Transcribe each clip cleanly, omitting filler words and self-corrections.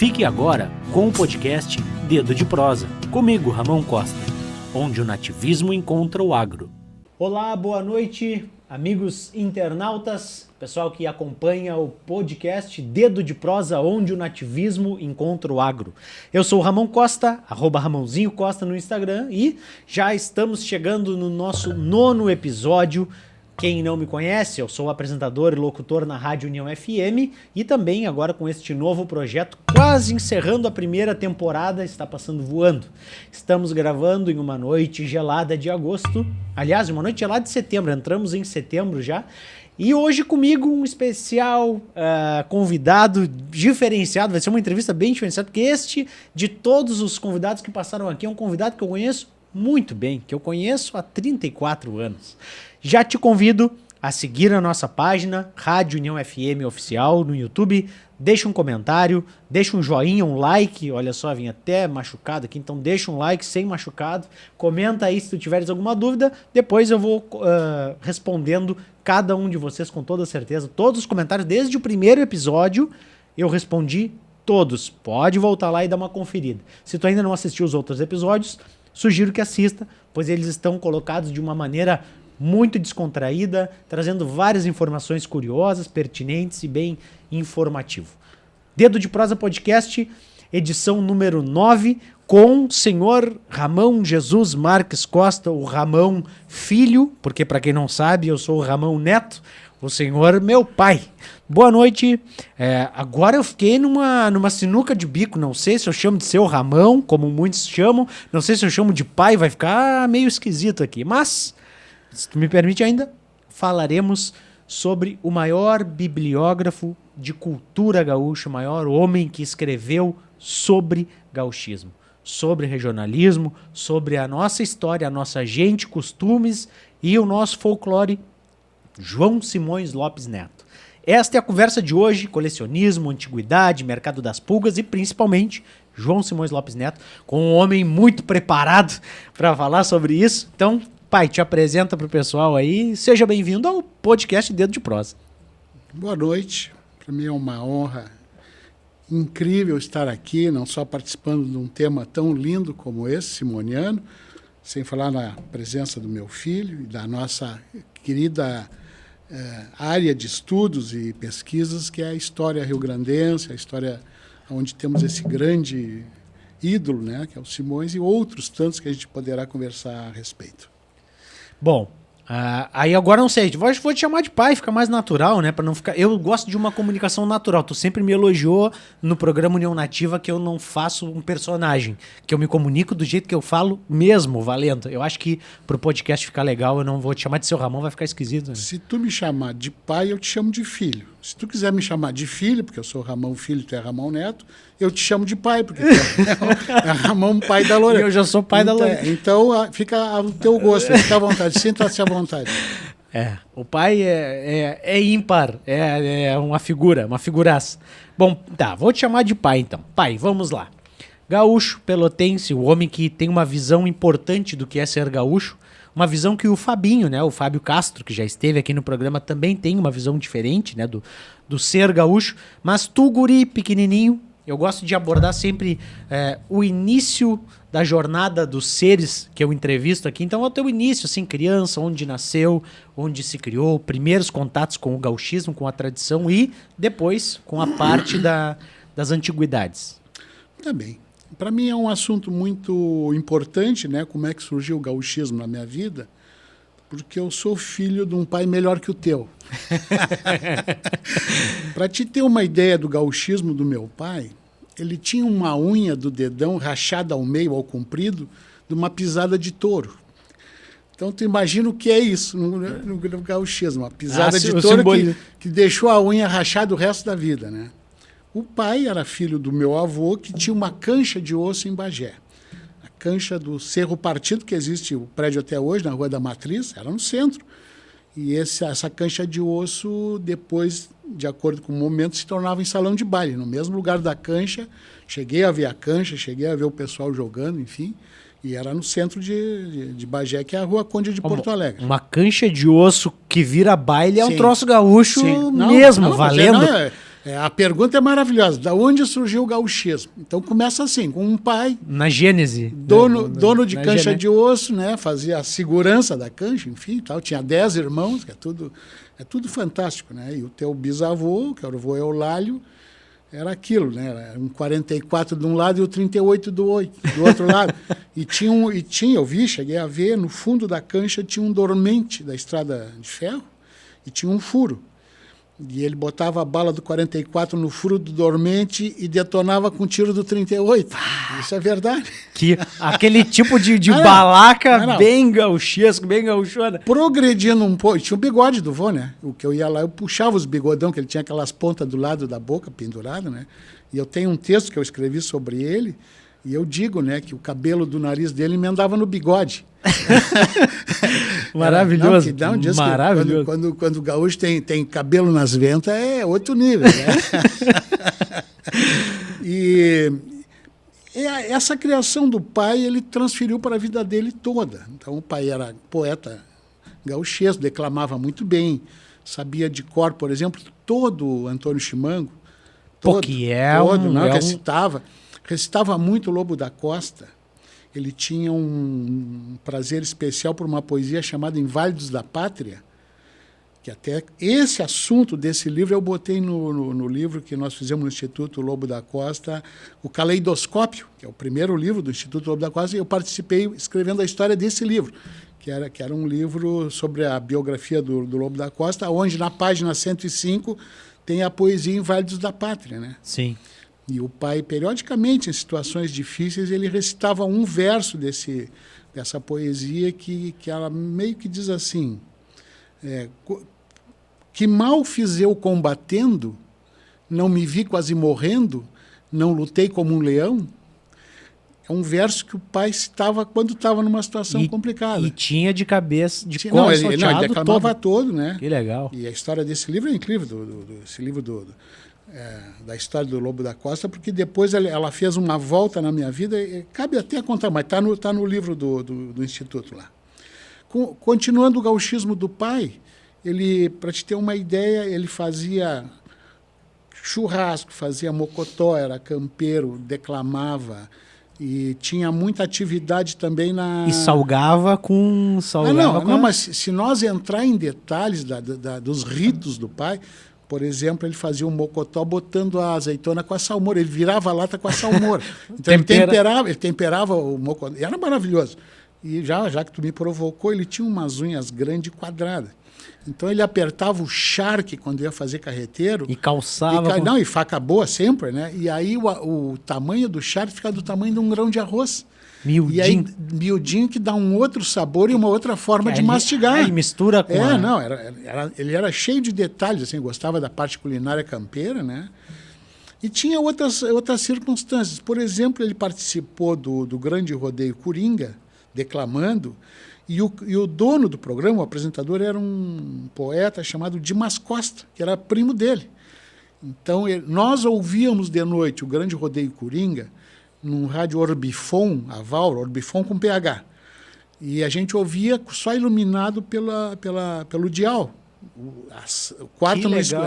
Fique agora com o podcast Dedo de Prosa, comigo, Ramon Costa, onde o nativismo encontra o agro. Olá, boa noite, amigos internautas, pessoal que acompanha o podcast Dedo de Prosa, onde o nativismo encontra o agro. Eu sou o Ramon Costa, @Ramonzinho Costa no Instagram, e já estamos chegando no nosso 9º episódio. Quem não me conhece, eu sou apresentador e locutor na Rádio União FM e também agora com este novo projeto, quase encerrando a primeira temporada, está passando voando. Estamos gravando em uma noite gelada de agosto, aliás, uma noite gelada de setembro, entramos em setembro já. E hoje comigo um especial convidado diferenciado, vai ser uma entrevista bem diferenciada, porque este, de todos os convidados que passaram aqui, é um convidado que eu conheço muito bem, que eu conheço há 34 anos. Já te convido a seguir a nossa página, Rádio União FM Oficial, no YouTube. Deixa um comentário, deixa um joinha, um like. Olha só, vim até machucado aqui, então deixa um like sem machucado. Comenta aí se tu tiveres alguma dúvida. Depois eu vou respondendo cada um de vocês com toda certeza. Todos os comentários, desde o primeiro episódio, eu respondi todos. Pode voltar lá e dar uma conferida. Se tu ainda não assistiu os outros episódios, sugiro que assista, pois eles estão colocados de uma maneira muito descontraída, trazendo várias informações curiosas, pertinentes e bem informativo. Dedo de Prosa Podcast, edição número 9, com o senhor Ramão Jesus Marques Costa, o Ramão Filho, porque para quem não sabe, eu sou o Ramão Neto, o senhor meu pai. Boa noite. Agora eu fiquei numa sinuca de bico, não sei se eu chamo de seu Ramão, como muitos chamam, não sei se eu chamo de pai, vai ficar meio esquisito aqui, mas se tu me permite ainda, falaremos sobre o maior bibliógrafo de cultura gaúcha, o maior homem que escreveu sobre gauchismo, sobre regionalismo, sobre a nossa história, a nossa gente, costumes e o nosso folclore, João Simões Lopes Neto. Esta é a conversa de hoje, colecionismo, antiguidade, mercado das pulgas e principalmente João Simões Lopes Neto, com um homem muito preparado para falar sobre isso. Então, pai, te apresenta para o pessoal aí. Seja bem-vindo ao podcast Dedo de Prosa. Boa noite. Para mim é uma honra incrível estar aqui, não só participando de um tema tão lindo como esse, simoniano, sem falar na presença do meu filho e da nossa querida área de estudos e pesquisas, que é a história rio-grandense, a história onde temos esse grande ídolo, né, que é o Simões, e outros tantos que a gente poderá conversar a respeito. Bom, aí agora não sei, vou te chamar de pai, fica mais natural, né? Para não ficar. Eu gosto de uma comunicação natural. Tu sempre me elogiou no programa União Nativa que eu não faço um personagem, que eu me comunico do jeito que eu falo mesmo, valendo. Eu acho que pro podcast ficar legal, eu não vou te chamar de seu Ramon, vai ficar esquisito. Né? Se tu me chamar de pai, eu te chamo de filho. Se tu quiser me chamar de filho, porque eu sou Ramão Filho, tu é Ramão Neto, eu te chamo de pai, porque tu é Ramão pai da Lorena. Eu já sou pai da Lorena. Então fica ao teu gosto, fica à vontade, sinta-se à vontade. O pai é ímpar, é uma figura, uma figuraça. Bom, tá, vou te chamar de pai então. Pai, vamos lá. Gaúcho, pelotense, o homem que tem uma visão importante do que é ser gaúcho, uma visão que o Fabinho, né, o Fábio Castro, que já esteve aqui no programa, também tem uma visão diferente, né, do ser gaúcho. Mas tu, guri, pequenininho, eu gosto de abordar sempre o início da jornada dos seres que eu entrevisto aqui. Então, é o teu início, assim, criança, onde nasceu, onde se criou, primeiros contatos com o gauchismo, com a tradição e depois com a parte das antiguidades. Tá bem. Para mim é um assunto muito importante, né? Como é que surgiu o gauchismo na minha vida, porque eu sou filho de um pai melhor que o teu. Para te ter uma ideia do gauchismo do meu pai, ele tinha uma unha do dedão rachada ao meio, ao comprido, de uma pisada de touro. Então, tu imagina o que é isso no gauchismo, uma pisada de touro que deixou a unha rachada o resto da vida, né? O pai era filho do meu avô, que tinha uma cancha de osso em Bagé. A cancha do Cerro Partido, que existe o prédio até hoje, na Rua da Matriz, era no centro. E essa cancha de osso, depois, de acordo com o momento, se tornava em salão de baile. No mesmo lugar da cancha, cheguei a ver a cancha, cheguei a ver o pessoal jogando, enfim. E era no centro de Bagé, que é a Rua Conde de Porto Alegre. Uma cancha de osso que vira baile é um troço gaúcho mesmo, valendo. A pergunta é maravilhosa. Da onde surgiu o gauchismo? Então começa assim, com um pai... Na gênese. Dono de cancha de osso, né? Fazia a segurança da cancha, enfim, tal. Tinha 10 irmãos, que é tudo fantástico, né? E o teu bisavô, que era o vô Eulálio, era aquilo, né? Era um 44 de um lado e o 38 do outro lado. E tinha, eu vi, cheguei a ver, no fundo da cancha tinha um dormente da estrada de ferro e tinha um furo. E ele botava a bala do 44 no furo do dormente e detonava com o tiro do 38. Isso é verdade. Aquele tipo de balaca bem gauchesco, bem gauchona. Progredindo um pouco, tinha o bigode do vô, né? O que eu ia lá, eu puxava os bigodão, que ele tinha aquelas pontas do lado da boca pendurada, né? E eu tenho um texto que eu escrevi sobre ele, e eu digo, né, que o cabelo do nariz dele emendava no bigode. Maravilhoso. Maravilhoso. Quando o gaúcho tem cabelo nas ventas, é outro nível, né? E essa criação do pai, ele transferiu para a vida dele toda. Então, o pai era poeta gauchesco, declamava muito bem, sabia de cor, por exemplo, todo o Antônio Chimango. Recitava muito o Lobo da Costa. Ele tinha um prazer especial por uma poesia chamada Inválidos da Pátria, que até esse assunto desse livro eu botei no livro que nós fizemos no Instituto Lobo da Costa, o Caleidoscópio, que é o primeiro livro do Instituto Lobo da Costa, e eu participei escrevendo a história desse livro, que era um livro sobre a biografia do Lobo da Costa, onde na página 105 tem a poesia Inválidos da Pátria, né? Sim. E o pai, periodicamente, em situações difíceis, ele recitava um verso dessa poesia que ela meio que diz assim, que mal fiz eu combatendo, não me vi quase morrendo, não lutei como um leão. É um verso que o pai citava quando estava numa situação complicada. E tinha de cabeça, de cor salteado, ele declamava todo, né? Que legal. E a história desse livro é incrível, esse livro da história do Lobo da Costa, porque depois ela fez uma volta na minha vida, cabe até contar, mas está no livro do Instituto lá. Continuando o gauchismo do pai, para te ter uma ideia, ele fazia churrasco, fazia mocotó, era campeiro, declamava, e tinha muita atividade também E salgava com... mas se nós entrar em detalhes dos ritos do pai... Por exemplo, ele fazia um mocotó botando a azeitona com a salmoura. Ele virava a lata com a salmoura. Então ele temperava o mocotó. E era maravilhoso. E já que tu me provocou, ele tinha umas unhas grandes e quadradas. Então ele apertava o charque quando ia fazer carreteiro. E calçava. E faca boa sempre, né? E aí o tamanho do charque fica do tamanho de um grão de arroz. Miudinho. E aí, miudinho, que dá um outro sabor e uma outra forma de mastigar. Aí mistura com ele era cheio de detalhes, assim, gostava da parte culinária campeira, né? E tinha outras circunstâncias. Por exemplo, ele participou do Grande Rodeio Coringa, declamando, e o dono do programa, o apresentador, era um poeta chamado Dimas Costa, que era primo dele. Então, nós ouvíamos de noite o Grande Rodeio Coringa, num rádio Orbifon, Orbifon com PH. E a gente ouvia só iluminado pelo dial. O quarto no escuro.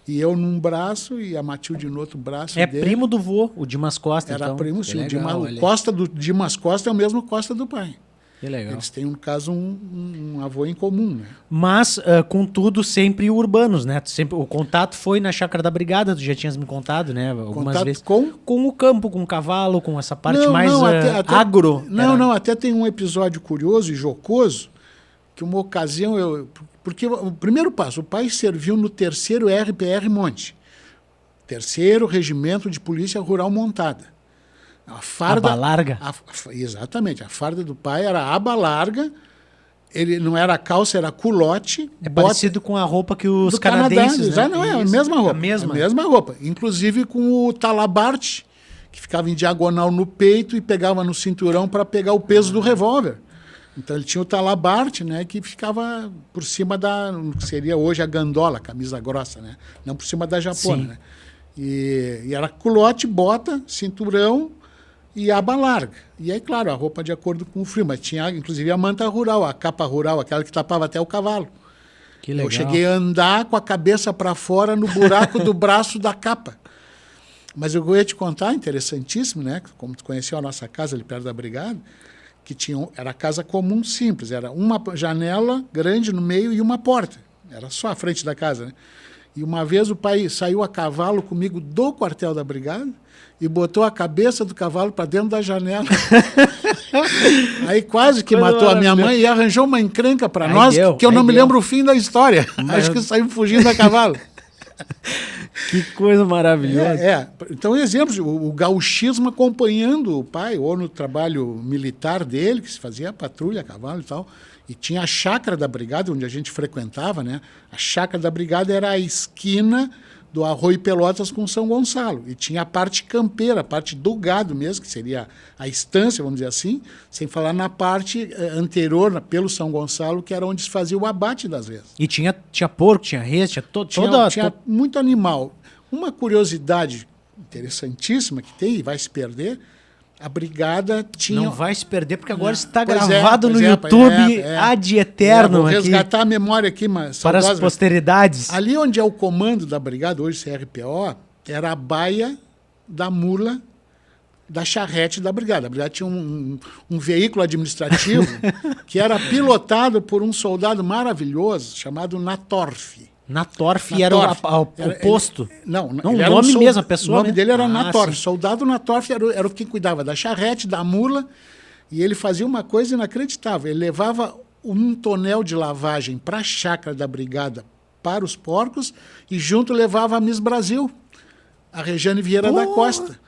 E eu num braço e a Matilde no outro braço dele. Primo do vô, o Dimas Costa. Era então. primo, sim. O Costa do Dimas Costa é o mesmo Costa do pai. Que legal. Eles têm, no caso, um avô em comum, né? Mas, contudo, sempre urbanos, né? O contato foi na Chácara da Brigada, tu já tinhas me contado, né? Algumas vezes. Com o campo, com o cavalo, com essa parte até agro. Até tem um episódio curioso e jocoso, que uma ocasião, porque o primeiro passo, o pai serviu no 3º RPR Monte, 3º Regimento de Polícia Rural Montada. Aba larga? Exatamente. A farda do pai era aba larga, ele não era calça, era culote. Parecido com a roupa que os canadenses... Canadá, né? É a mesma roupa. A mesma roupa. Inclusive com o talabarte, que ficava em diagonal no peito e pegava no cinturão para pegar o peso do revólver. Então ele tinha o talabarte, né, que ficava por cima que seria hoje a gandola, camisa grossa, né? Não por cima da japona, né? E era culote, bota, cinturão e aba larga. E aí, claro, a roupa de acordo com o frio, mas tinha inclusive a manta rural, a capa rural, aquela que tapava até o cavalo. Que legal. Eu cheguei a andar com a cabeça para fora no buraco do braço da capa. Mas eu ia te contar, interessantíssimo, né? Como tu conheceu a nossa casa ali perto da brigada, que era casa comum simples, era uma janela grande no meio e uma porta. Era só a frente da casa, né? E uma vez o pai saiu a cavalo comigo do quartel da brigada e botou a cabeça do cavalo para dentro da janela. Aí quase que matou a minha mãe e arranjou uma encrenca para nós, que eu não me lembro o fim da história. Acho que saiu fugindo a cavalo. Que coisa maravilhosa. Então, exemplos, o gauchismo acompanhando o pai, ou no trabalho militar dele, que se fazia patrulha a cavalo e tal. E tinha a chácara da brigada, onde a gente frequentava, né? A chácara da brigada era a esquina do Arroio Pelotas com São Gonçalo. E tinha a parte campeira, a parte do gado mesmo, que seria a estância, vamos dizer assim, sem falar na parte anterior, pelo São Gonçalo, que era onde se fazia o abate das vezes. E tinha porco, tinha res, tinha muito animal. Uma curiosidade interessantíssima que tem, e vai se perder, a brigada tinha... Não vai se perder, porque agora está gravado no YouTube ad eterno. Vou resgatar a memória aqui, mas para as posteridades. Ali onde é o comando da brigada, hoje CRPO, era a baia da mula da charrete da brigada. A brigada tinha um veículo administrativo que era pilotado por um soldado maravilhoso chamado Natorf. Natorf era o posto? Não, o nome mesmo, a pessoa. O nome dele era Natorf. Sim. Soldado Natorf era o que cuidava da charrete, da mula, e ele fazia uma coisa inacreditável. Ele levava um tonel de lavagem para a chácara da brigada para os porcos e junto levava a Miss Brasil, a Regiane Vieira da Costa,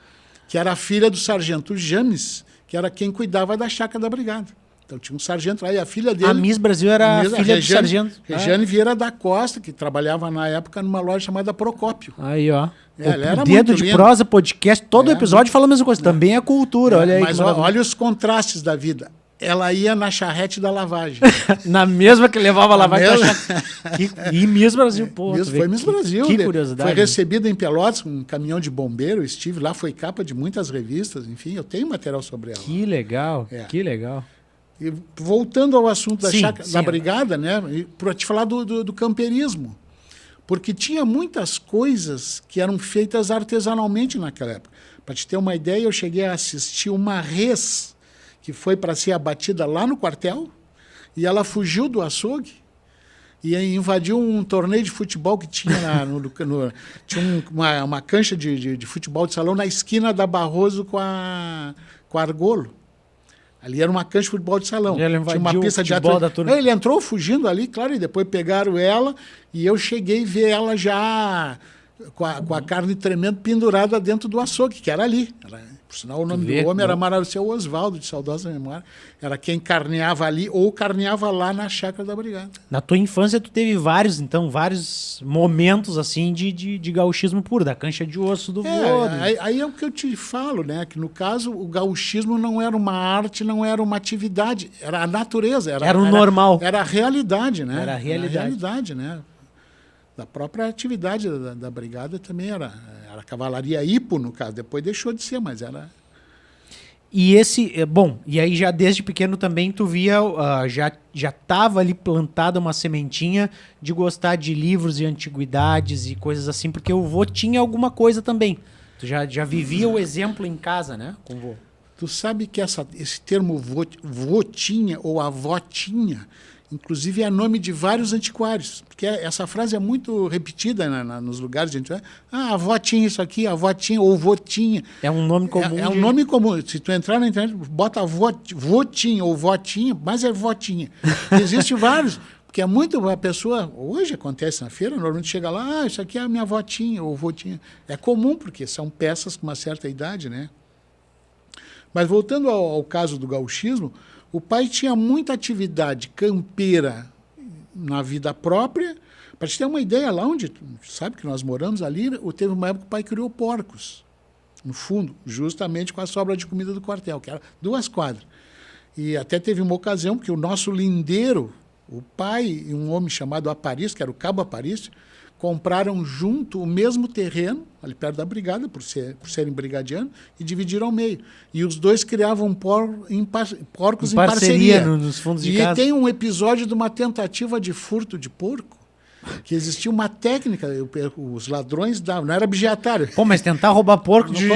que era a filha do sargento James, que era quem cuidava da chácara da brigada. Então tinha um sargento lá e a filha dele... A Miss Brasil era a filha do sargento. Regiane Vieira da Costa, que trabalhava na época numa loja chamada Procópio. Aí, ó. O Dedo de Prosa Podcast, todo episódio fala a mesma coisa. Também é cultura, olha aí. Mas olha os contrastes da vida. Ela ia na charrete da lavagem. Na mesma que levava a lavagem. E Miss Brasil, pô. Foi Miss Brasil. Que curiosidade. Foi recebida em Pelotas com um caminhão de bombeiro. Eu estive lá, foi capa de muitas revistas. Enfim, eu tenho material sobre ela. Que legal, que legal. E voltando ao assunto da brigada, né, para te falar do campeirismo, porque tinha muitas coisas que eram feitas artesanalmente naquela época. Para te ter uma ideia, eu cheguei a assistir uma res que foi para ser abatida lá no quartel, e ela fugiu do açougue e invadiu um torneio de futebol que tinha tinha uma cancha de futebol de salão na esquina da Barroso com a Argolo. Ali era uma cancha de futebol de salão. Tinha uma pista de atletismo. Ele entrou fugindo ali, claro, e depois pegaram ela, e eu cheguei a ver ela já com a carne tremendo pendurada dentro do açougue, que era ali. Por sinal, o nome do homem era maravilhoso, seu Oswaldo, de saudosa memória. Era quem carneava ali ou carneava lá na chácara da brigada. Na tua infância, tu teve vários momentos assim de gauchismo puro, da cancha de osso do vô. Aí é o que eu te falo, né? Que no caso, o gauchismo não era uma arte, não era uma atividade, era a natureza. Era o normal. Era a realidade, né? Era a realidade, né? Da própria atividade da brigada também era cavalaria hipo, no caso. Depois deixou de ser, mas era... E e aí já desde pequeno também tu via, já estava ali plantada uma sementinha de gostar de livros e antiguidades e coisas assim, porque o vô tinha alguma coisa também. Tu já vivia o exemplo em casa, né, com o vô. Tu sabe que esse termo votinha ou avotinha, inclusive é nome de vários antiquários, porque essa frase é muito repetida nos lugares. A gente vai, a avó tinha isso aqui, a avó tinha, ou votinha. É um nome comum. É um nome comum. Se tu entrar na internet, bota votinha ou votinha, mas é votinha. Existem vários, porque é muito a pessoa, hoje acontece na feira, normalmente chega lá, isso aqui é a minha votinha ou votinha. É comum, porque são peças com uma certa idade, né? Mas voltando ao caso do gauchismo, o pai tinha muita atividade campeira na vida própria. Para te ter uma ideia, lá onde, sabe que nós moramos ali, teve uma época que o pai criou porcos, no fundo, justamente com a sobra de comida do quartel, que era 2 quadras. E até teve uma ocasião que o nosso lindeiro, o pai e um homem chamado Aparício, que era o Cabo Aparício, compraram junto o mesmo terreno, ali perto da brigada, por serem brigadianos, e dividiram ao meio. E os dois criavam porcos em parceria. Nos fundos de casa. E tem um episódio de uma tentativa de furto de porco, que existia uma técnica, os ladrões davam, não era objetário. Pô, mas tentar roubar porco de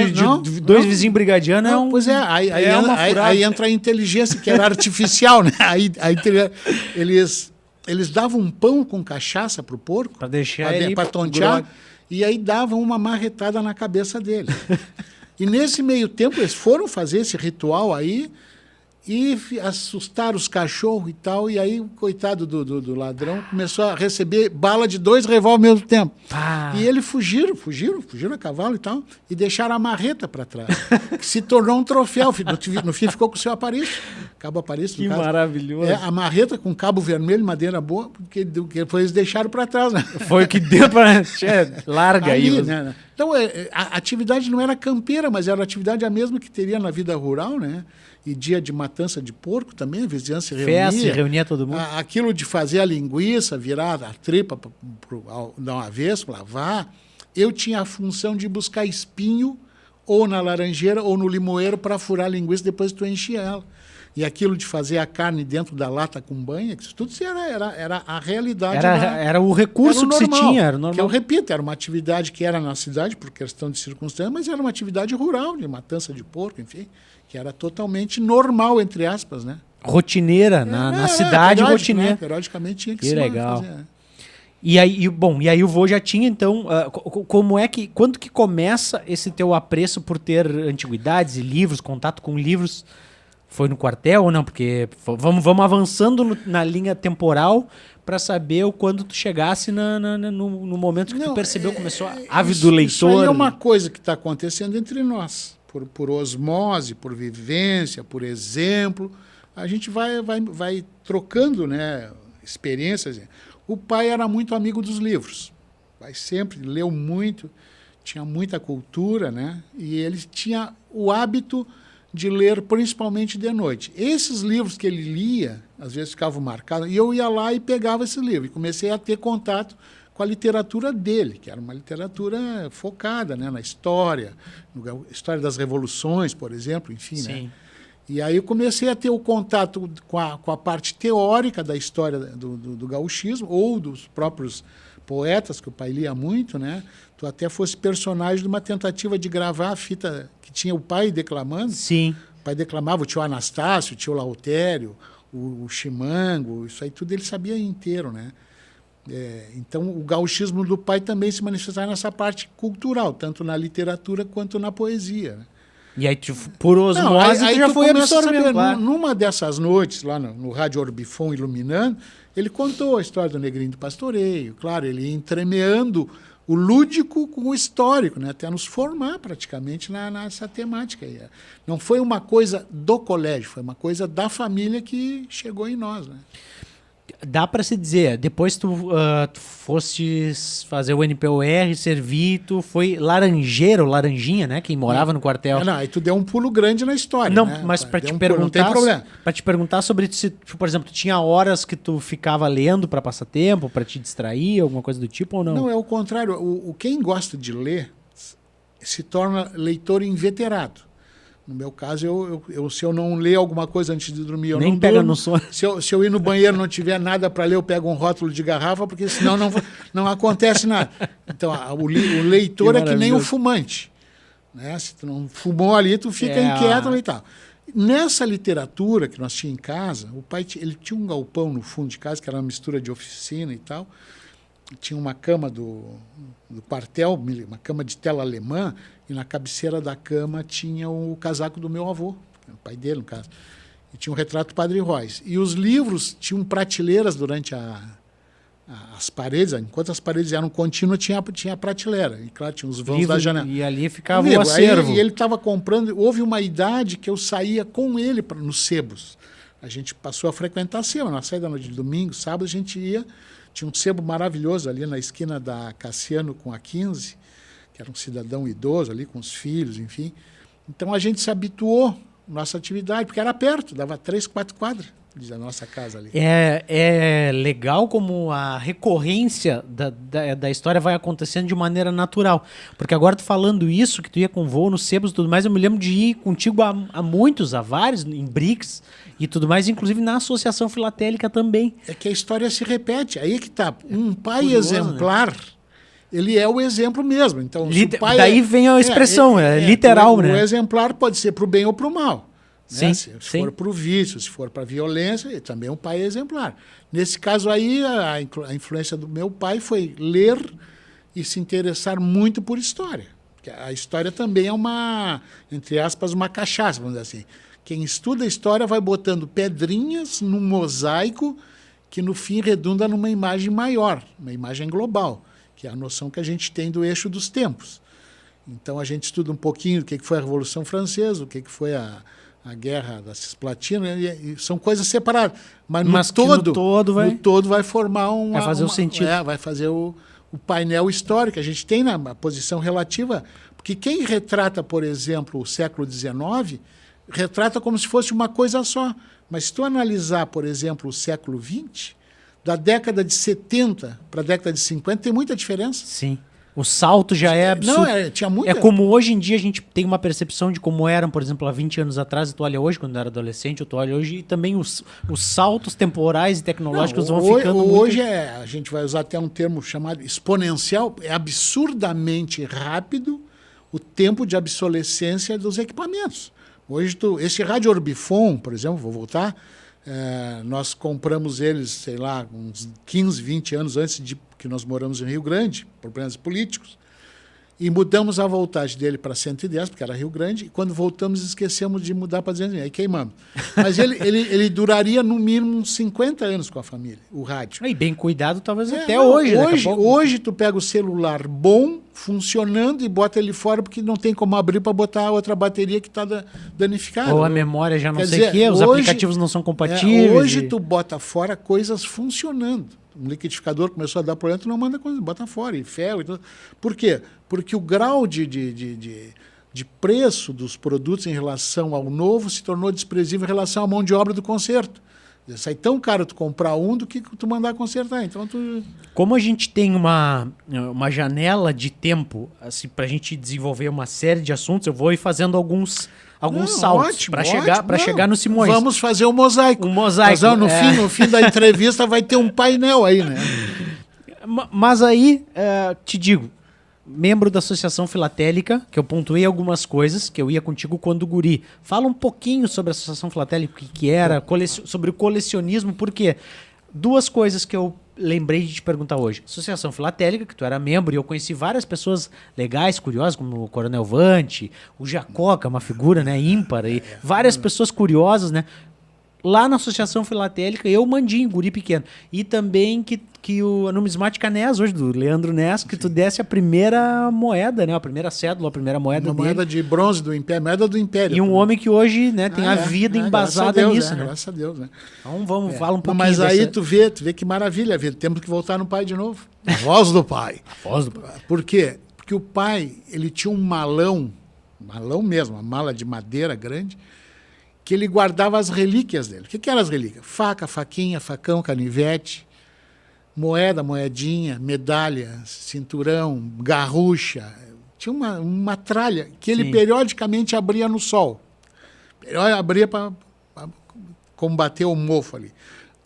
dois vizinhos brigadianos é um... Pois é, aí entra a inteligência, que era artificial, né? Eles davam um pão com cachaça pro porco, para deixar ele para tontear, e aí davam uma marretada na cabeça dele. E nesse meio tempo eles foram fazer esse ritual aí e assustaram os cachorros e tal, e aí o coitado do ladrão começou a receber bala de 2 revólver ao mesmo tempo. E eles fugiram a cavalo e tal, e deixaram a marreta para trás, que se tornou um troféu. No fim ficou com o seu Aparício, cabo Aparício. Que maravilhoso. A marreta com cabo vermelho, madeira boa, porque depois eles deixaram para trás. Né? Foi o que deu para... Larga aí. Né? Então, a atividade não era campeira, mas era a atividade a mesma que teria na vida rural, né? E dia de matança de porco também, a vizinhança se reunia. Festa, reunia todo mundo. Aquilo de fazer a linguiça, virar a tripa, dar uma vez, lavar. Eu tinha a função de buscar espinho ou na laranjeira ou no limoeiro para furar a linguiça depois que tu enchia ela. E aquilo de fazer a carne dentro da lata com banha, isso tudo era a realidade. Era o recurso que se tinha. Era normal. Que eu repito, era uma atividade que era na cidade por questão de circunstância, mas era uma atividade rural, de matança de porco, enfim, que era totalmente normal, entre aspas, né? Rotineira, na cidade rotineira. Né? Periodicamente tinha que se legal. Fazer. E aí o vô já tinha, então, quando que começa esse teu apreço por ter antiguidades e livros, contato com livros? Foi no quartel ou não? Porque vamos avançando na linha temporal para saber o quando tu chegasse no momento que tu percebeu, começou ávido leitor. Isso aí é uma coisa que está acontecendo entre nós. Por osmose, por vivência, por exemplo. A gente vai trocando, né, experiências. O pai era muito amigo dos livros. O pai sempre leu muito, tinha muita cultura, né? E ele tinha o hábito de ler principalmente de noite. Esses livros que ele lia, às vezes ficavam marcados, e eu ia lá e pegava esse livro, e comecei a ter contato com a literatura dele, que era uma literatura focada, né, na história, história das revoluções, por exemplo, enfim. Sim. Né? E aí eu comecei a ter o contato com a parte teórica da história do gauchismo, ou dos próprios poetas, que o pai lia muito, né? Tu até fosse personagem de uma tentativa de gravar a fita que tinha o pai declamando. Sim. O pai declamava o tio Anastácio, o tio Lautério, o Chimango, isso aí tudo ele sabia inteiro, né? Então, o gauchismo do pai também se manifestava nessa parte cultural, tanto na literatura quanto na poesia, né? E aí, por osmose, tu já foi absorvendo. Claro. Numa dessas noites, lá no Rádio Orbifon Iluminando, ele contou a história do Negrinho do Pastoreio. Claro, ele ia entremeando o lúdico com o histórico, né? Até nos formar praticamente nessa temática aí. Não foi uma coisa do colégio, foi uma coisa da família que chegou em nós, né? Dá para se dizer, depois tu fostes fazer o NPOR, servir, tu foi laranjinha, né? Quem morava no quartel. Não, aí tu deu um pulo grande na história, não, né? Mas para te perguntar, não tem problema. Para te perguntar sobre se, por exemplo, tu tinha horas que tu ficava lendo para passar tempo, para te distrair, alguma coisa do tipo ou não? Não, é o contrário. Quem gosta de ler se torna leitor inveterado. No meu caso, se eu não ler alguma coisa antes de dormir, eu nem não pega durmo. no sono. Se eu ir no banheiro e não tiver nada para ler, eu pego um rótulo de garrafa, porque senão não acontece nada. Então, o leitor é que nem o fumante. Né? Se tu não fumou ali, tu fica inquieto e tal. Nessa literatura que nós tínhamos em casa, o pai ele tinha um galpão no fundo de casa, que era uma mistura de oficina e tal. Tinha uma cama do quartel, uma cama de tela alemã, e na cabeceira da cama tinha o casaco do meu avô, o pai dele, no caso. E tinha um retrato do Padre Royce. E os livros tinham prateleiras durante as paredes, enquanto as paredes eram contínuas, tinha a prateleira. E claro, tinha os vãos da janela. E ali ficava o acervo. E ele estava comprando. Houve uma idade que eu saía com ele nos sebos. A gente passou a frequentar sebo. Na saída de domingo, sábado, a gente ia. Tinha um sebo maravilhoso ali na esquina da Cassiano com a 15, que era um cidadão idoso ali com os filhos, enfim. Então a gente se habituou à nossa atividade, porque era perto, dava 3, 4 quadras. diz a nossa casa ali. É legal como a recorrência da história vai acontecendo de maneira natural. Porque agora tu falando isso, que tu ia com voo nos sebos e tudo mais, eu me lembro de ir contigo há vários, em BRICS e tudo mais, inclusive na Associação Filatélica também. É que a história se repete. Aí que tá. Um pai Curioso, exemplar, ele é o exemplo mesmo. Então, se o pai daí vem a expressão, literal, né? O exemplar pode ser para o bem ou para o mal. Sim, né? Se for para o vício, se for para a violência, também um pai é exemplar. Nesse caso aí, a influência do meu pai foi ler e se interessar muito por história. Porque a história também é uma, entre aspas, uma cachaça, vamos dizer assim. Quem estuda a história vai botando pedrinhas num mosaico que no fim redunda numa imagem maior, uma imagem global, que é a noção que a gente tem do eixo dos tempos. Então a gente estuda um pouquinho o que foi a Revolução Francesa, o que foi a Guerra da Cisplatina, e são coisas separadas. Mas no todo vai formar vai fazer o sentido. Vai fazer o painel histórico que a gente tem na posição relativa. Porque quem retrata, por exemplo, o século XIX, retrata como se fosse uma coisa só. Mas se tu analisar, por exemplo, o século XX, da década de 70 para a década de 50, tem muita diferença. Sim. O salto já é absurdo. Não, tinha muita... É como hoje em dia a gente tem uma percepção de como eram, por exemplo, há 20 anos atrás, e tu olha hoje, quando eu era adolescente, ou tu olha hoje, e também os saltos temporais e tecnológicos vão ficando hoje a gente vai usar até um termo chamado exponencial, é absurdamente rápido o tempo de obsolescência dos equipamentos. Hoje, esse rádio Orbifon, por exemplo, vou voltar, nós compramos eles, sei lá, uns 15, 20 anos antes de que nós moramos em Rio Grande, problemas políticos, e mudamos a voltagem dele para 110, porque era Rio Grande, e quando voltamos esquecemos de mudar para 200, aí queimamos. Mas ele duraria no mínimo uns 50 anos com a família, o rádio. E bem cuidado talvez até hoje. Hoje tu pega o celular bom, funcionando, e bota ele fora, porque não tem como abrir para botar outra bateria que está danificada. Ou a memória já não sei o quê, os aplicativos não são compatíveis. Hoje tu bota fora coisas funcionando. Um liquidificador começou a dar problema, tu não manda coisa, bota fora, e ferro e tudo. Por quê? Porque o grau de preço dos produtos em relação ao novo se tornou desprezível em relação à mão de obra do conserto. Sai tão caro tu comprar um do que tu mandar consertar. Então Como a gente tem uma janela de tempo assim, para a gente desenvolver uma série de assuntos, eu vou ir fazendo alguns saltos para chegar no Simões. Vamos fazer um mosaico. Mas, no fim da entrevista vai ter um painel aí, né? Mas aí, te digo, membro da Associação Filatélica, que eu pontuei algumas coisas, que eu ia contigo quando guri. Fala um pouquinho sobre a Associação Filatélica, o que era, sobre o colecionismo, porque duas coisas que eu lembrei de te perguntar hoje. Associação Filatélica, que tu era membro, e eu conheci várias pessoas legais, curiosas, como o Coronel Vante, o Jacó, que é uma figura, né, ímpar, e várias pessoas curiosas, né? Lá na Associação Filatélica, eu mandinho, guri pequeno. E também que a numismática NES, hoje, do Leandro Ness, que tu desse a primeira moeda, né? A primeira cédula, a primeira moeda dele. Moeda de bronze do Império, moeda do Império. E um homem que hoje, né, tem a vida embasada nisso, né? Graças a Deus, né? Então falar um pouquinho Mas aí tu vê que maravilha, temos que voltar no pai de novo. A voz do pai. A voz do pai. Por quê? Porque o pai, ele tinha um malão mesmo, uma mala de madeira grande, que ele guardava as relíquias dele. O que eram as relíquias? Faca, faquinha, facão, canivete, moeda, moedinha, medalha, cinturão, garrucha. Tinha uma tralha que ele periodicamente abria no sol. Abria para combater o mofo ali.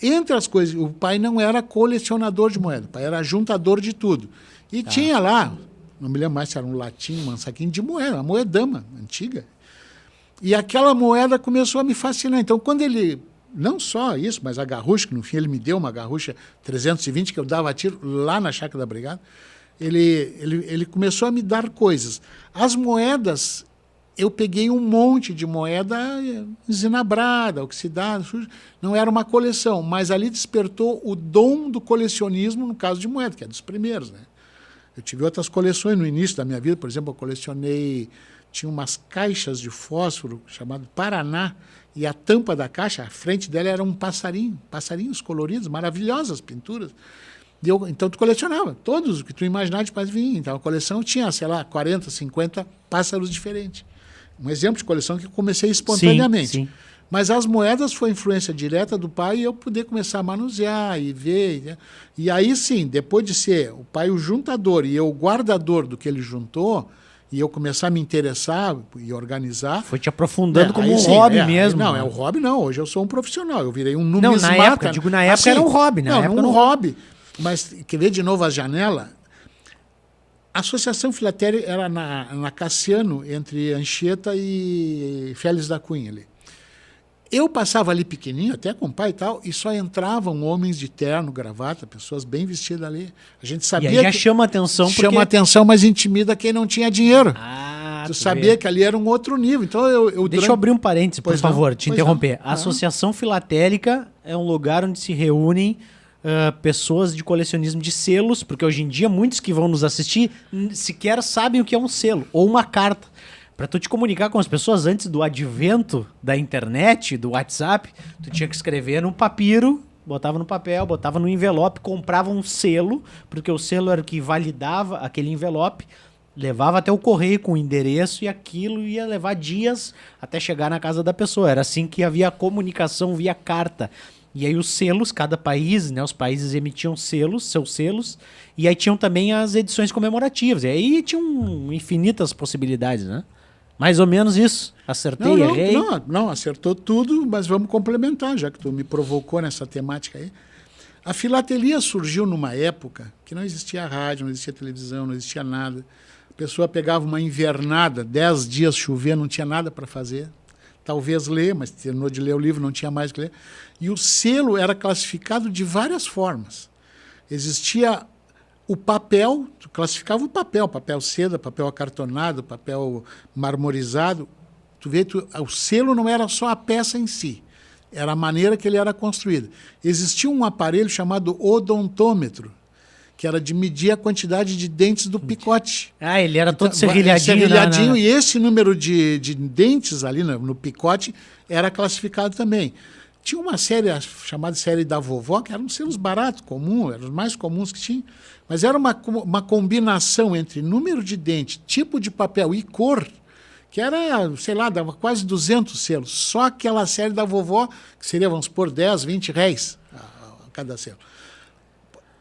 Entre as coisas, o pai não era colecionador de moeda, o pai era juntador de tudo. E tinha lá, não me lembro mais se era um latim, um saquinho de moeda, uma moedama antiga. E aquela moeda começou a me fascinar. Então, quando ele... Não só isso, mas a garrucha, que no fim ele me deu uma garrucha 320, que eu dava tiro lá na Chácara da Brigada, ele começou a me dar coisas. As moedas, eu peguei um monte de moeda zinabrada, oxidada, não era uma coleção, mas ali despertou o dom do colecionismo no caso de moeda, que é dos primeiros, né? Eu tive outras coleções no início da minha vida, por exemplo, eu colecionei... Tinha umas caixas de fósforo chamado Paraná, e a tampa da caixa, a frente dela era um passarinhos coloridos, maravilhosas pinturas. Então tu colecionava todos o que tu imaginava de vinha. Então a coleção tinha, sei lá, 40, 50 pássaros diferentes. Um exemplo de coleção que eu comecei espontaneamente. Sim. Mas as moedas foi influência direta do pai e eu poder começar a manusear e ver. Né? E aí sim, depois de ser o pai o juntador e eu o guardador do que ele juntou, e eu começar a me interessar e organizar... Foi te aprofundando como aí um sim, hobby mesmo. Não, né? é um hobby não. Hoje eu sou um profissional. Eu virei um Não, numismata. na época, digo, na época era um hobby. Na não, época um hobby. Mas, quer ver de novo a janela? A Associação Filatélica era na Cassiano, entre Anchieta e Félix da Cunha ali. Eu passava ali pequenininho, até com o pai e tal, e só entravam homens de terno, gravata, pessoas bem vestidas ali. A gente sabia e aí já que chama atenção porque... chama atenção, mas intimida quem não tinha dinheiro. Tu sabia que ali era um outro nível. Então Deixa eu abrir um parênteses, por favor, te interromper. Não. A Associação Filatélica é um lugar onde se reúnem pessoas de colecionismo de selos, porque hoje em dia muitos que vão nos assistir sequer sabem o que é um selo ou uma carta. Para tu te comunicar com as pessoas antes do advento da internet, do WhatsApp, tu tinha que escrever num papiro, botava no papel, botava no envelope, comprava um selo, porque o selo era o que validava aquele envelope, levava até o correio com o endereço e aquilo ia levar dias até chegar na casa da pessoa. Era assim que havia a comunicação via carta. E aí os selos, cada país, né, os países emitiam selos, seus selos, e aí tinham também as edições comemorativas. E aí tinham infinitas possibilidades, né? Mais ou menos isso. Acertei, errei? Não, acertou tudo, mas vamos complementar, já que tu me provocou nessa temática aí. A filatelia surgiu numa época que não existia rádio, não existia televisão, não existia nada. A pessoa pegava uma invernada, 10 dias chovendo, não tinha nada para fazer. Talvez ler, mas terminou de ler o livro, não tinha mais que ler. E o selo era classificado de várias formas. Existia o papel, tu classificava o papel seda, papel acartonado, papel marmorizado. Tu vê, o selo não era só a peça em si, era a maneira que ele era construído. Existia um aparelho chamado odontômetro, que era de medir a quantidade de dentes do picote. Ah, ele era todo serrilhadinho. Serrilhadinho, e esse número de dentes ali no picote era classificado também. Tinha uma série chamada série da vovó, que eram selos baratos, comuns, eram os mais comuns que tinha, mas era uma combinação entre número de dente, tipo de papel e cor, que era, sei lá, dava quase 200 selos. Só aquela série da vovó, que seria, vamos supor, 10, 20 réis a cada selo.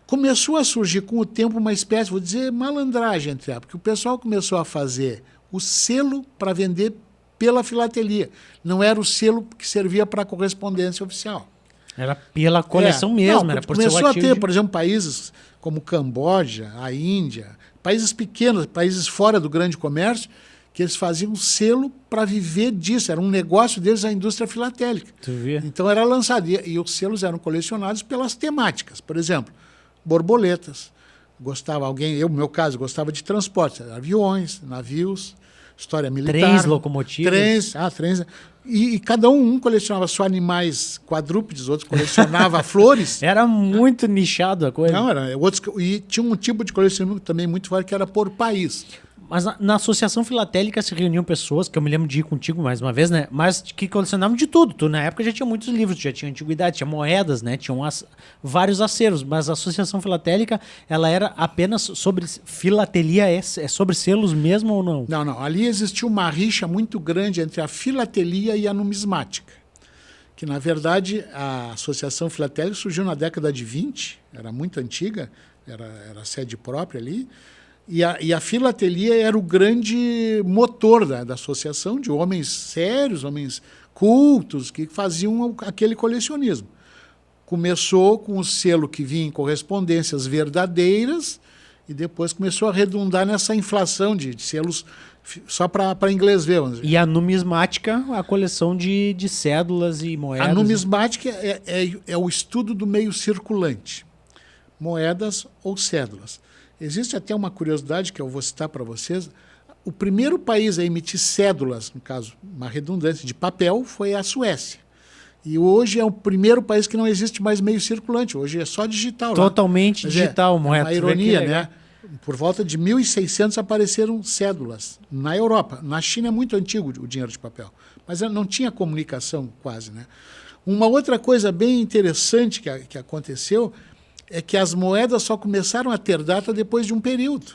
Começou a surgir com o tempo uma espécie, vou dizer, malandragem entre elas, porque o pessoal começou a fazer o selo para vender pela filatelia. Não era o selo que servia para a correspondência oficial. Era pela coleção mesmo. Não, era por começou a ter, de... por exemplo, países como Camboja, a Índia, países pequenos, países fora do grande comércio, que eles faziam selo para viver disso. Era um negócio deles, a indústria filatélica. Tu vê? Então era lançado. E os selos eram colecionados pelas temáticas. Por exemplo, borboletas. Eu, no meu caso, gostava de transportes, aviões, navios, história militar. Trens, locomotivas. Trens. E cada um colecionava só animais quadrúpedes, outros colecionava flores. Era muito nichado a coisa. Não, e tinha um tipo de colecionamento também muito forte que era por país. Mas na Associação Filatélica se reuniam pessoas, que eu me lembro de ir contigo mais uma vez, né? Mas que colecionavam de tudo. Tu, na época, já tinha muitos livros, já tinha antiguidade, tinha moedas, né? Tinham vários acervos. Mas a Associação Filatélica, ela era apenas sobre filatelia, é sobre selos mesmo ou não? Não. Ali existiu uma rixa muito grande entre a filatelia e a numismática. Que, na verdade, a Associação Filatélica surgiu na década de 20, era muito antiga, era sede própria ali. E a filatelia era o grande motor da associação, de homens sérios, homens cultos, que faziam aquele colecionismo. Começou com o selo que vinha em correspondências verdadeiras e depois começou a redundar nessa inflação de selos só para inglês ver. Vamos dizer. E a numismática, a coleção de cédulas e moedas. A numismática é o estudo do meio circulante, moedas ou cédulas. Existe até uma curiosidade que eu vou citar para vocês. O primeiro país a emitir cédulas, no caso, uma redundância de papel, foi a Suécia. E hoje é o primeiro país que não existe mais meio circulante. Hoje é só digital. Totalmente digital, moeda. Uma ironia, né? Por volta de 1600 apareceram cédulas na Europa. Na China é muito antigo o dinheiro de papel. Mas não tinha comunicação quase, né? Uma outra coisa bem interessante que aconteceu é que as moedas só começaram a ter data depois de um período.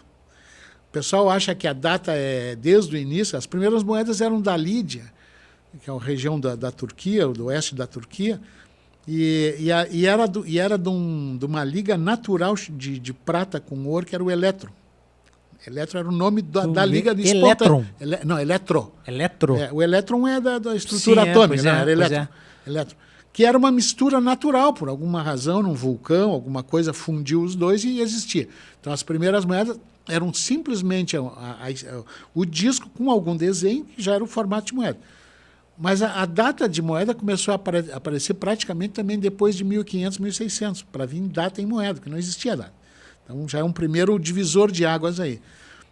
O pessoal acha que a data é desde o início. As primeiras moedas eram da Lídia, que é a região da Turquia, do oeste da Turquia, e era de uma liga natural de prata com ouro, que era o Eletro. Eletro era o nome da liga de Elétron. Não, Eletro. Eletro. O elétron é da estrutura Sim, atômica, pois né? é, Era pois elétron. Elétron. Que era uma mistura natural, por alguma razão, num vulcão, alguma coisa fundiu os dois e existia. Então, as primeiras moedas eram simplesmente o disco com algum desenho, que já era o formato de moeda. Mas a data de moeda começou a aparecer praticamente também depois de 1500, 1600, para vir data em moeda, que não existia data. Então, já é um primeiro divisor de águas aí.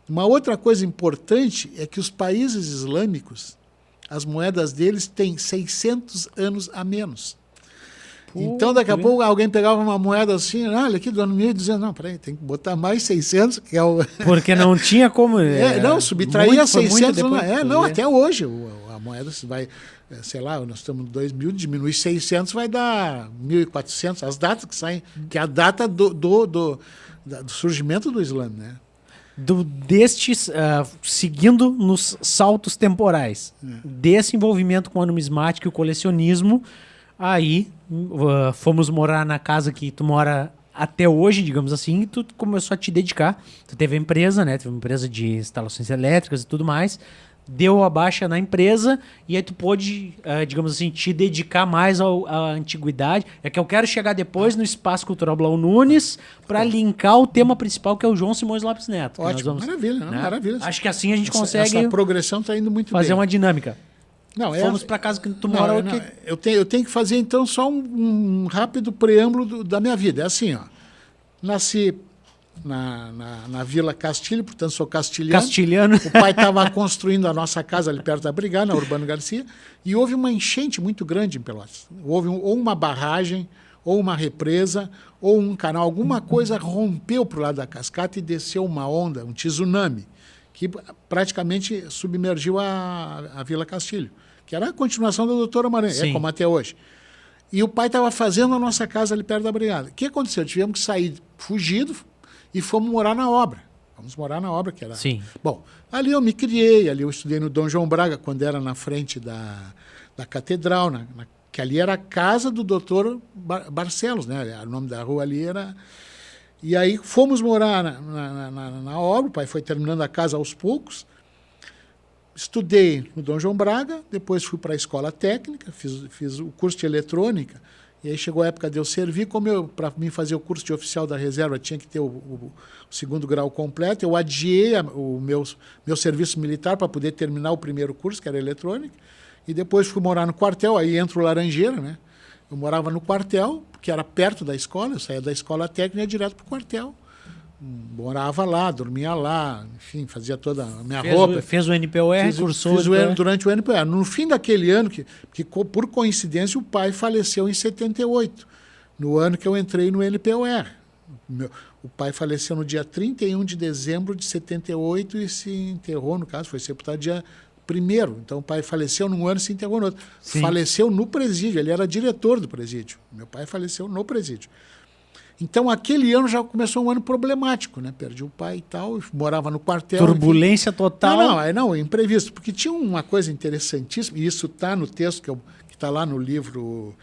Uma outra coisa importante é que os países islâmicos, as moedas deles têm 600 anos a menos. Então, daqui a pouco, alguém pegava uma moeda assim, olha, aqui do ano 1000, dizendo, não, peraí, tem que botar mais 600, que é o... Porque não tinha como... não, subtraía 600 depois, anos. Não, até hoje, a moeda vai, sei lá, nós estamos em 2000, diminui 600, vai dar 1.400, as datas que saem, que é a data do surgimento do Islã, né? Destes, seguindo nos saltos temporais, desse envolvimento com a numismática e o colecionismo, aí fomos morar na casa que tu mora até hoje, digamos assim, e tu começou a te dedicar. Tu teve a empresa, né? Teve uma empresa de instalações elétricas e tudo mais, deu a baixa na empresa e aí tu pôde, digamos assim, te dedicar mais à antiguidade. É que eu quero chegar depois no Espaço Cultural Blau Nunes para linkar o tema principal, que é o João Simões Lopes Neto. Ótimo, maravilha, né? Maravilha. Acho que assim a gente consegue essa progressão está indo muito fazer bem. uma dinâmica. Não, Fomos para casa que tu mora. Eu tenho que fazer, então, só um rápido preâmbulo da minha vida. É assim, ó. Nasci na Vila Castilho, portanto, sou castilhano. O pai estava construindo a nossa casa ali perto da Brigada, na Urbano Garcia, e houve uma enchente muito grande em Pelotas. Houve ou uma barragem, ou uma represa, ou um canal, alguma coisa rompeu para o lado da cascata e desceu uma onda, um tsunami, que praticamente submergiu a Vila Castilho, que era a continuação da Doutora Maranhão, é como até hoje. E o pai estava fazendo a nossa casa ali perto da Brigada. O que aconteceu? Tivemos que sair fugido e fomos morar na obra. Vamos morar na obra, que era... Sim. Bom, ali eu me criei, ali eu estudei no Dom João Braga, quando era na frente da catedral, que ali era a casa do doutor Barcelos, né? O nome da rua ali era... E aí fomos morar na obra, o pai foi terminando a casa aos poucos. Estudei no Dom João Braga, depois fui para a escola técnica, fiz o curso de eletrônica, e aí chegou a época de eu servir, para mim fazer o curso de oficial da reserva, tinha que ter o segundo grau completo, eu adiei o meu serviço militar para poder terminar o primeiro curso, que era eletrônica, e depois fui morar no quartel, aí entra o Laranjeira, né? Eu morava no quartel, que era perto da escola, eu saía da escola técnica e ia direto para o quartel. Morava lá, dormia lá, enfim, fazia toda a minha roupa. Fez o NPOR, cursou... Fiz durante o NPOR. No fim daquele ano, que por coincidência o pai faleceu em 78, no ano que eu entrei no NPOR. O pai faleceu no dia 31 de dezembro de 78 e se enterrou, no caso, foi sepultado dia 1º. Então o pai faleceu num ano e se enterrou no outro. Sim. Faleceu no presídio, ele era diretor do presídio. Meu pai faleceu no presídio. Então, aquele ano já começou um ano problemático, né? Perdi o pai e tal, livro, no quartel. Turbulência enfim. Total. Não, imprevisto. Porque tinha uma coisa interessantíssima, e isso está no texto que está lá no livro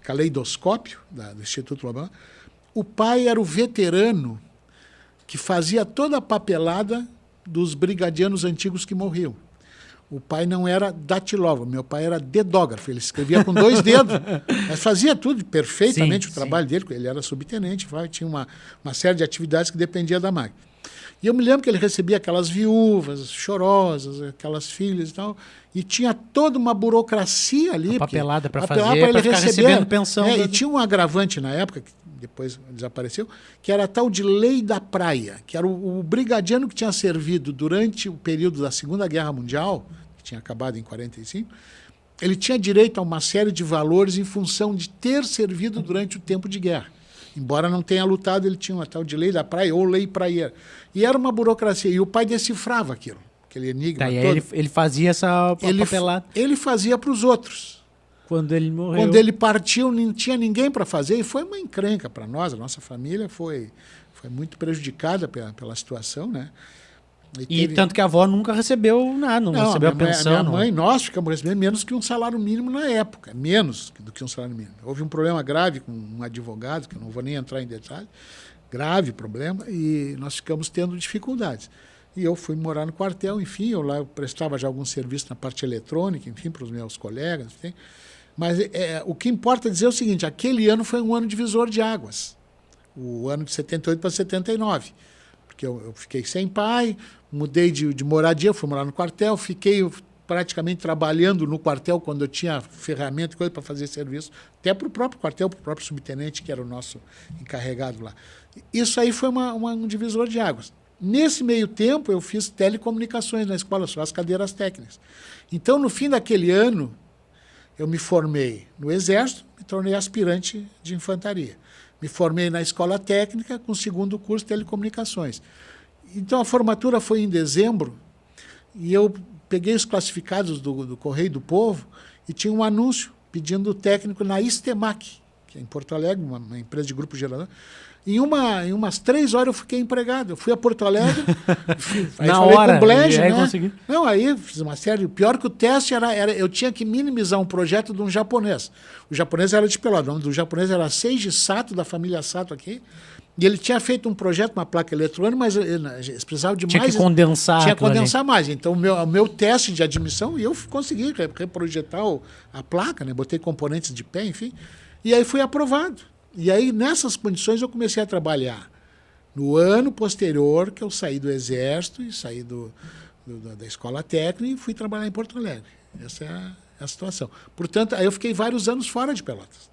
Caleidoscópio, do Instituto Laban. O pai era o veterano que fazia toda a papelada dos brigadianos antigos que morriam. O pai não era datilógrafo, meu pai era dedógrafo, ele escrevia com 2 dedos, mas fazia tudo perfeitamente, o trabalho dele, ele era subtenente, tinha uma série de atividades que dependia da máquina. E eu me lembro que ele recebia aquelas viúvas chorosas, aquelas filhas e tal, e tinha toda uma burocracia ali. A papelada para fazer, para ele recebendo pensão. E tinha um agravante na época, que depois desapareceu, que era a tal de Lei da Praia, que era o brigadiano que tinha servido durante o período da Segunda Guerra Mundial, que tinha acabado em 45, ele tinha direito a uma série de valores em função de ter servido durante o tempo de guerra. Embora não tenha lutado, ele tinha uma tal de Lei da Praia ou Lei Praieira. E era uma burocracia, e o pai decifrava aquilo, aquele enigma todo. Ele fazia essa papelada. Ele fazia para os outros. Quando ele morreu. Quando ele partiu, não tinha ninguém para fazer, e foi uma encrenca para nós, a nossa família foi muito prejudicada pela situação, né? E tanto que a avó nunca recebeu nada, não recebeu a pensão. Minha mãe, nós ficamos recebendo menos que um salário mínimo na época, menos do que um salário mínimo. Houve um problema grave com um advogado, que eu não vou nem entrar em detalhe, grave problema, e nós ficamos tendo dificuldades. E eu fui morar no quartel, enfim, eu prestava já algum serviço na parte eletrônica, enfim, para os meus colegas, enfim. Mas o que importa dizer é o seguinte, aquele ano foi um ano divisor de águas, o ano de 78 para 79, porque eu fiquei sem pai, mudei de moradia, fui morar no quartel, fiquei praticamente trabalhando no quartel quando eu tinha ferramenta e coisa para fazer serviço, até para o próprio quartel, para o próprio subtenente, que era o nosso encarregado lá. Isso aí foi um divisor de águas. Nesse meio tempo, eu fiz telecomunicações na escola, só as cadeiras técnicas. Então, no fim daquele ano, eu me formei no Exército, me tornei aspirante de infantaria. Me formei na escola técnica com o segundo curso de telecomunicações. Então, a formatura foi em dezembro e eu peguei os classificados do Correio do Povo e tinha um anúncio pedindo técnico na Istemac, que é em Porto Alegre, uma empresa de grupo gerador. Em umas 3 horas eu fiquei empregado. Eu fui a Porto Alegre, aí na falei hora, com o Blege, né? Consegui. Não, aí fiz uma série. Pior que o teste era eu tinha que minimizar um projeto de um japonês. O japonês era de Pelotas, o nome do japonês era Seiji Sato, da família Sato aqui. E ele tinha feito um projeto, uma placa eletrônica, mas eles precisavam de tinha mais. Que condensar. Tinha que condensar mais. Então, o meu teste de admissão, eu consegui reprojetar a placa, né? Botei componentes de pé, enfim. E aí fui aprovado. E aí, nessas condições, eu comecei a trabalhar. No ano posterior, que eu saí do Exército e saí da escola técnica e fui trabalhar em Porto Alegre. Essa é a situação. Portanto, aí eu fiquei vários anos fora de Pelotas.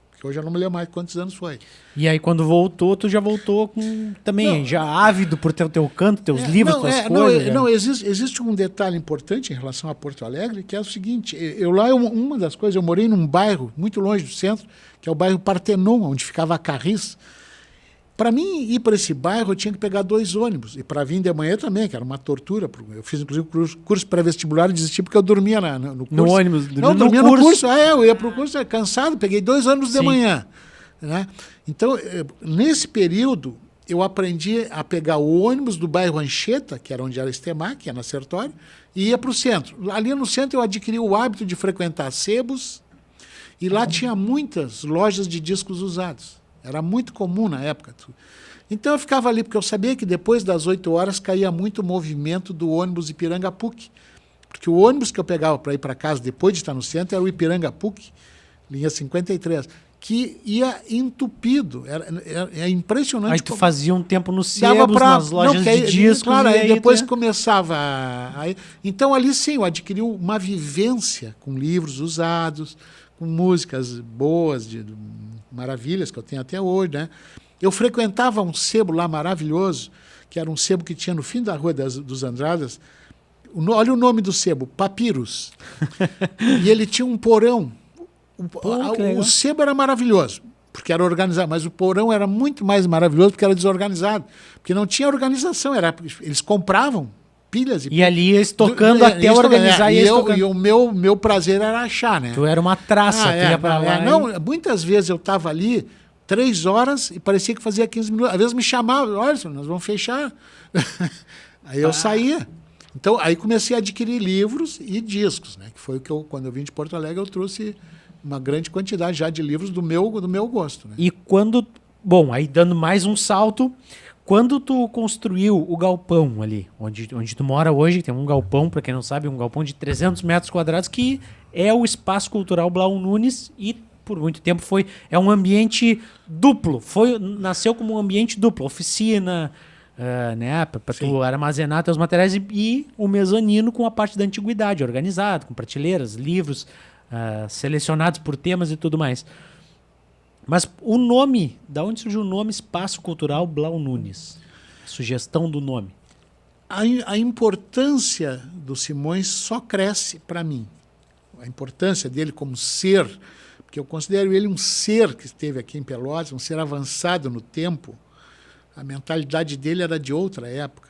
Porque hoje eu não me lembro mais quantos anos foi. E aí, quando voltou, tu já voltou com também, já ávido por ter o teu canto, teus livros, tuas coisas. Não, existe um detalhe importante em relação a Porto Alegre, que é o seguinte, uma das coisas, eu morei num bairro muito longe do centro, que é o bairro Partenon, onde ficava a Carris. Para mim ir para esse bairro, eu tinha que pegar 2 ônibus. E para vir de manhã também, que era uma tortura. Eu fiz, inclusive, curso pré-vestibular e desisti porque eu dormia no curso. No ônibus? Não, dormia no curso. Eu ia para o curso cansado, peguei 2 ônibus de manhã. Né? Então, nesse período, eu aprendi a pegar o ônibus do bairro Anchieta, que era onde era Estemac, que era na Sertório, e ia para o centro. Ali no centro eu adquiri o hábito de frequentar sebos, e lá tinha muitas lojas de discos usados. Era muito comum na época. Então eu ficava ali, porque eu sabia que depois das 8 horas caía muito movimento do ônibus Ipiranga PUC. Porque o ônibus que eu pegava para ir para casa depois de estar no centro era o Ipiranga PUC, linha 53, que ia entupido. É impressionante. Aí tu fazia um tempo no sebos, nas lojas de discos. Claro, aí depois começava Então ali sim, eu adquiri uma vivência com livros usados, com músicas boas, maravilhas que eu tenho até hoje, né? Eu frequentava um sebo lá maravilhoso, que era um sebo que tinha no fim da rua dos Andradas. Olha o nome do sebo, Papyrus. E ele tinha um porão. O sebo era maravilhoso, porque era organizado, mas o porão era muito mais maravilhoso porque era desorganizado, porque não tinha organização, eles compravam pilhas e ali ia estocando até organizar. E o meu prazer era achar, né? Tu era uma traça. Não, muitas vezes eu estava ali 3 horas e parecia que fazia 15 minutos. Às vezes me chamavam, olha, nós vamos fechar. Aí eu saía. Então, aí comecei a adquirir livros e discos, né? Que foi o que quando eu vim de Porto Alegre, eu trouxe uma grande quantidade já de livros do meu gosto. Né? E quando... Bom, aí dando mais um salto... Quando tu construiu o galpão ali, onde tu mora hoje, tem um galpão, para quem não sabe, um galpão de 300 metros quadrados, que é o Espaço Cultural Blau Nunes e por muito tempo é um ambiente duplo, nasceu como um ambiente duplo, oficina, né, para tu armazenar teus materiais e o mezanino com a parte da antiguidade, organizado, com prateleiras, livros selecionados por temas e tudo mais. Mas o nome, da onde surgiu o nome Espaço Cultural Blau Nunes? A sugestão do nome. A importância do Simões só cresce para mim. A importância dele como ser, porque eu considero ele um ser que esteve aqui em Pelotas, um ser avançado no tempo. A mentalidade dele era de outra época.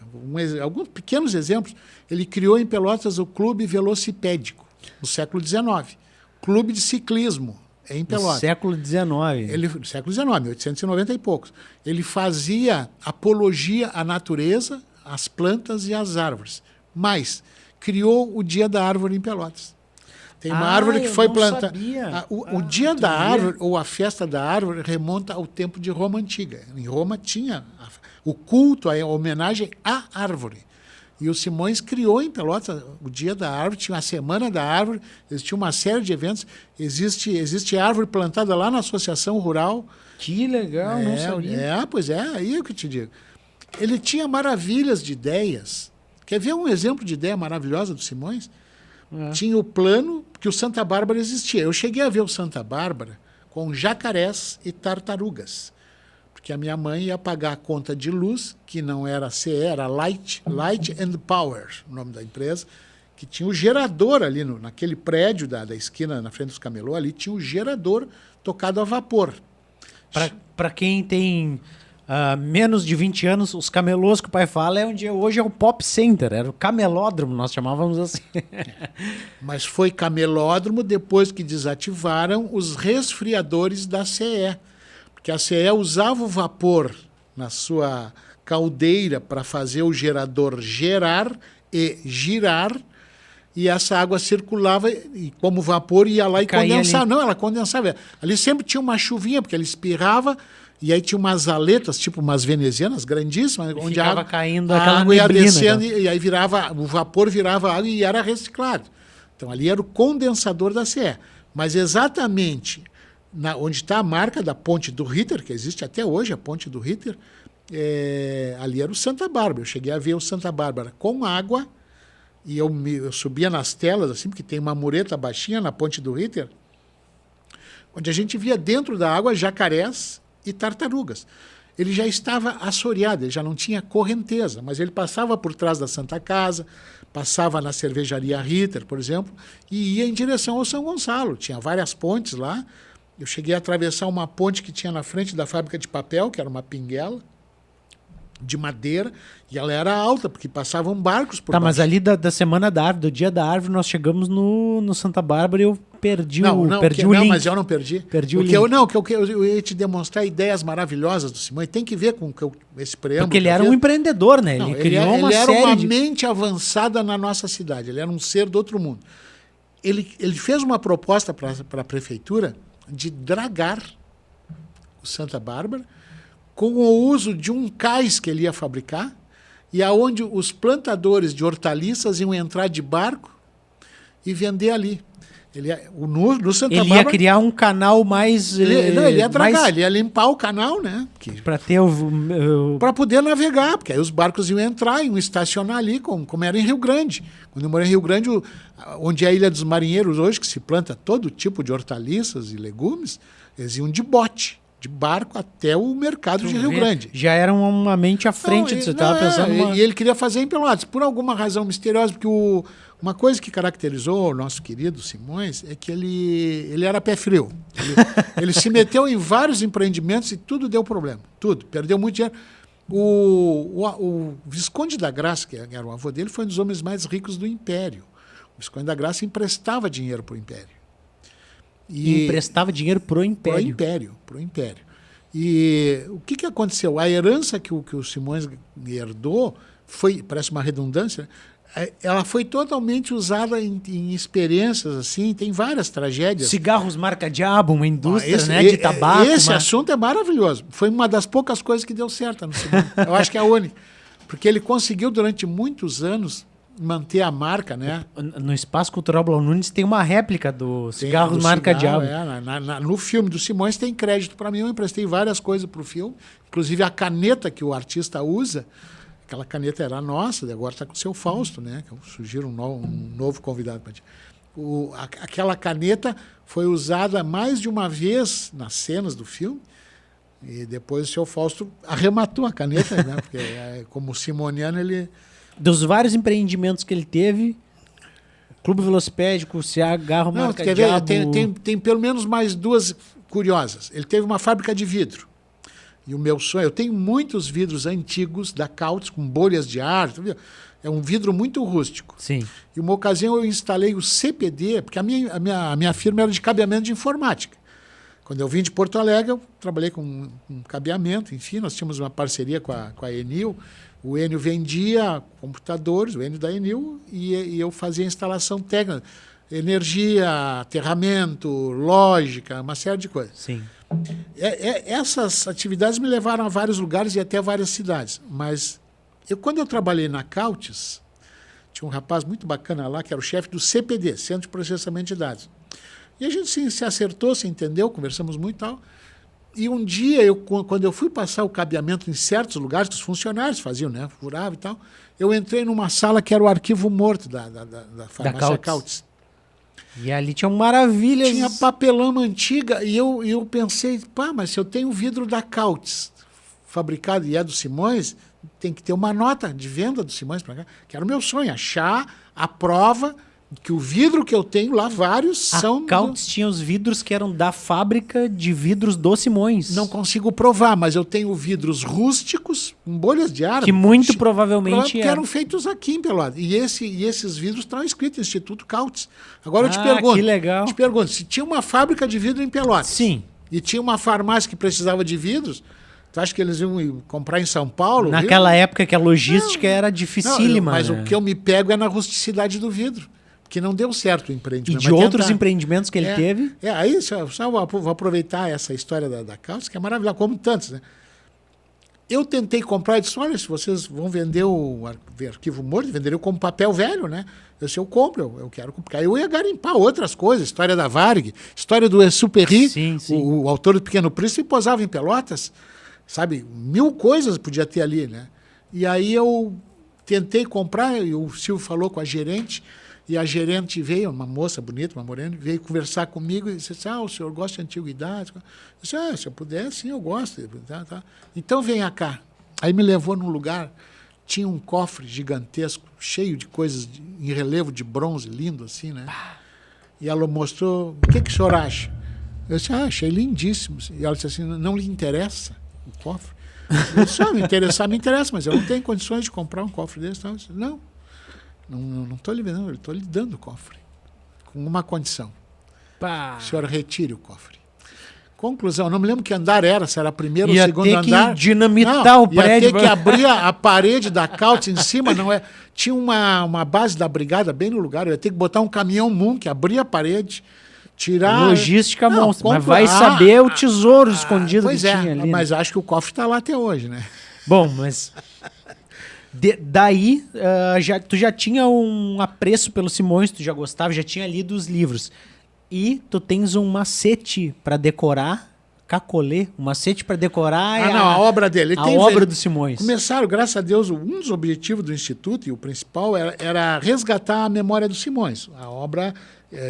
Alguns pequenos exemplos. Ele criou em Pelotas o Clube Velocipédico, no século XIX. Clube de ciclismo. Em Pelotas. No século XIX. Século XIX, 1890 e poucos. Ele fazia apologia à natureza, as plantas e as árvores. Mas criou o Dia da Árvore em Pelotas. Tem uma árvore que foi plantada. O Dia da Árvore, ou a Festa da Árvore, remonta ao tempo de Roma Antiga. Em Roma tinha o culto, a homenagem à árvore. E o Simões criou em Pelotas o Dia da Árvore, tinha a Semana da Árvore, existia uma série de eventos. Existe árvore plantada lá na Associação Rural. Que legal, não sabia. Pois é, aí é o que eu te digo. Ele tinha maravilhas de ideias. Quer ver um exemplo de ideia maravilhosa do Simões? Tinha o plano que o Santa Bárbara existia. Eu cheguei a ver o Santa Bárbara com jacarés e tartarugas. Porque a minha mãe ia pagar a conta de luz, que não era CE, era Light and Power, o nome da empresa, que tinha o gerador ali naquele prédio da esquina, na frente dos camelô, ali tinha o gerador tocado a vapor. Para quem tem menos de 20 anos, os camelôs que o pai fala hoje é o Pop Center, era o camelódromo, nós chamávamos assim. Mas foi camelódromo depois que desativaram os resfriadores da CE. Porque a CE usava o vapor na sua caldeira para fazer o gerador gerar e girar, e essa água circulava e como vapor ia lá e condensava. Não, ela condensava. Ali sempre tinha uma chuvinha, porque ela espirrava, e aí tinha umas aletas, tipo umas venezianas grandíssimas, onde a água caindo, a aquela água ia neblina, descendo, e aí o vapor virava água e era reciclado. Então ali era o condensador da CE. Mas exatamente onde está a marca da Ponte do Ritter, que existe até hoje, a Ponte do Ritter, ali era o Santa Bárbara. Eu cheguei a ver o Santa Bárbara com água, e eu subia nas telas, assim, porque tem uma mureta baixinha na Ponte do Ritter, onde a gente via dentro da água jacarés e tartarugas. Ele já estava assoreado, ele já não tinha correnteza, mas ele passava por trás da Santa Casa, passava na cervejaria Ritter, por exemplo, e ia em direção ao São Gonçalo. Tinha várias pontes lá. Eu cheguei a atravessar uma ponte que tinha na frente da fábrica de papel, que era uma pinguela de madeira, e ela era alta, porque passavam barcos por baixo. Mas ali da Semana da Árvore, do Dia da Árvore, nós chegamos no Santa Bárbara e eu perdi o link. Não, mas eu não perdi. Perdi o link. Eu ia te demonstrar ideias maravilhosas do Simões. Tem que ver com esse preâmbulo. Porque ele era um empreendedor, né? Ele criou uma série. Ele era uma mente avançada na nossa cidade. Ele era um ser do outro mundo. Ele fez uma proposta para a prefeitura de dragar o Santa Bárbara com o uso de um cais que ele ia fabricar, e aonde os plantadores de hortaliças iam entrar de barco e vender ali. No Santa Bárbara, ia criar um canal mais... Ele ia dragar, ele ia limpar o canal, né? Para ter para poder navegar, porque aí os barcos iam entrar, iam estacionar ali, como era em Rio Grande. Quando eu morei em Rio Grande, onde é a Ilha dos Marinheiros hoje, que se planta todo tipo de hortaliças e legumes, eles iam de bote, de barco até o mercado de Rio Grande. Já era uma mente à frente disso, você estava pensando... E ele queria fazer em Pelotas, por alguma razão misteriosa, porque uma coisa que caracterizou o nosso querido Simões é que ele era pé frio. Ele se meteu em vários empreendimentos e tudo deu problema. Tudo. Perdeu muito dinheiro. O Visconde da Graça, que era o avô dele, foi um dos homens mais ricos do Império. O Visconde da Graça emprestava dinheiro para o Império. E emprestava dinheiro pro Império. Pro Império. E o que aconteceu? A herança que o Simões herdou parece uma redundância, ela foi totalmente usada em experiências, assim, tem várias tragédias. Cigarros marca diabo, uma indústria de tabaco. Esse assunto é maravilhoso. Foi uma das poucas coisas que deu certo no Simões. Eu acho que é a única. Porque ele conseguiu, durante muitos anos, manter a marca, né? No Espaço Cultural Blau Nunes tem uma réplica do Cigarros Marca Diabo. No filme do Simões tem crédito para mim, eu emprestei várias coisas para o filme, inclusive a caneta que o artista usa, aquela caneta era nossa, agora está com o seu Fausto, né? Surgiu um novo convidado para ti. Aquela caneta foi usada mais de uma vez nas cenas do filme, e depois o seu Fausto arrematou a caneta, né? Porque como simoniano ele... Dos vários empreendimentos que ele teve, Clube Velocipédico, Cigarro Marca Diabo... Tem pelo menos mais duas curiosas. Ele teve uma fábrica de vidro. E o meu sonho... Eu tenho muitos vidros antigos da Cautes, com bolhas de ar. É um vidro muito rústico. Sim. E uma ocasião eu instalei o CPD, porque a minha firma era de cabeamento de informática. Quando eu vim de Porto Alegre, eu trabalhei com cabeamento, enfim, nós tínhamos uma parceria com a Enil, O Enio vendia computadores, o Enio da Enil, e eu fazia instalação técnica, energia, aterramento, lógica, uma série de coisas. Sim. Essas atividades me levaram a vários lugares e até várias cidades. Mas quando eu trabalhei na Cautes, tinha um rapaz muito bacana lá, que era o chefe do CPD, Centro de Processamento de Dados. E a gente se acertou, se entendeu, conversamos muito e tal. E um dia, quando eu fui passar o cabeamento em certos lugares, que os funcionários faziam, né? Furavam e tal, eu entrei numa sala que era o arquivo morto da farmácia Cautes. E ali tinha maravilhas. Tinha papelama antiga e eu pensei, pá, mas se eu tenho vidro da Cautes fabricado e é do Simões, tem que ter uma nota de venda do Simões para cá, que era o meu sonho, achar a prova que o vidro que eu tenho lá, vários são... A Cautes tinha os vidros que eram da fábrica de vidros do Simões. Não consigo provar, mas eu tenho vidros rústicos, com bolhas de ar. Que muito provavelmente que eram feitos aqui em Pelotas. E esses vidros estão escritos Instituto Cautes. Agora eu te pergunto, que legal. te pergunto, se tinha uma fábrica de vidro em Pelotas, sim, e tinha uma farmácia que precisava de vidros, tu acha que eles iam comprar em São Paulo? Naquela época que a logística era dificílima. Mas né? o que eu me pego é na rusticidade do vidro. Que não deu certo o empreendimento. E de outros empreendimentos que ele teve? Aí só vou aproveitar essa história da Cautes, que é maravilhosa, como tantos, né? Eu tentei comprar e disse, olha, se vocês vão vender o arquivo morto, venderiam como papel velho, né? Eu disse, eu compro, eu quero comprar. Aí eu ia garimpar outras coisas, história da Varig, história do Exupéry, o autor do Pequeno Príncipe, posava em Pelotas, sabe? 1000 coisas podia ter ali, né? E aí eu tentei comprar, e o Silvio falou com a gerente, e a gerente veio, uma moça bonita, uma morena, veio conversar comigo e disse, o senhor gosta de antiguidades? Eu disse, se eu puder, sim, eu gosto. Tá. Então venha cá. Aí me levou num lugar, tinha um cofre gigantesco, cheio de coisas em relevo de bronze, lindo assim, né? E ela mostrou, o que o senhor acha? Eu disse, achei lindíssimo. E ela disse assim, não lhe interessa o cofre? Eu disse, me interessa, mas eu não tenho condições de comprar um cofre desse. Eu disse, não estou lhe vendendo, eu estou lhe dando o cofre. Com uma condição. O senhor retire o cofre. Conclusão, não me lembro que andar era, se era primeiro ou segundo andar. Ia ter que dinamitar o prédio. Ia ter que abrir a parede da Cautes em cima, não é? Tinha uma base da brigada bem no lugar, eu ia ter que botar um caminhão que abria a parede, tirar... Logística monstro, mas vai saber o tesouro escondido que tinha ali. Mas acho que o cofre está lá até hoje, né? Bom, mas... Daí, tu já tinha um apreço pelo Simões, tu já gostava, já tinha lido os livros. E tu tens um macete para decorar, cacolê, um macete para decorar a obra dele. A obra do Simões. Começaram, graças a Deus, um dos objetivos do Instituto, e o principal, era resgatar a memória do Simões. A obra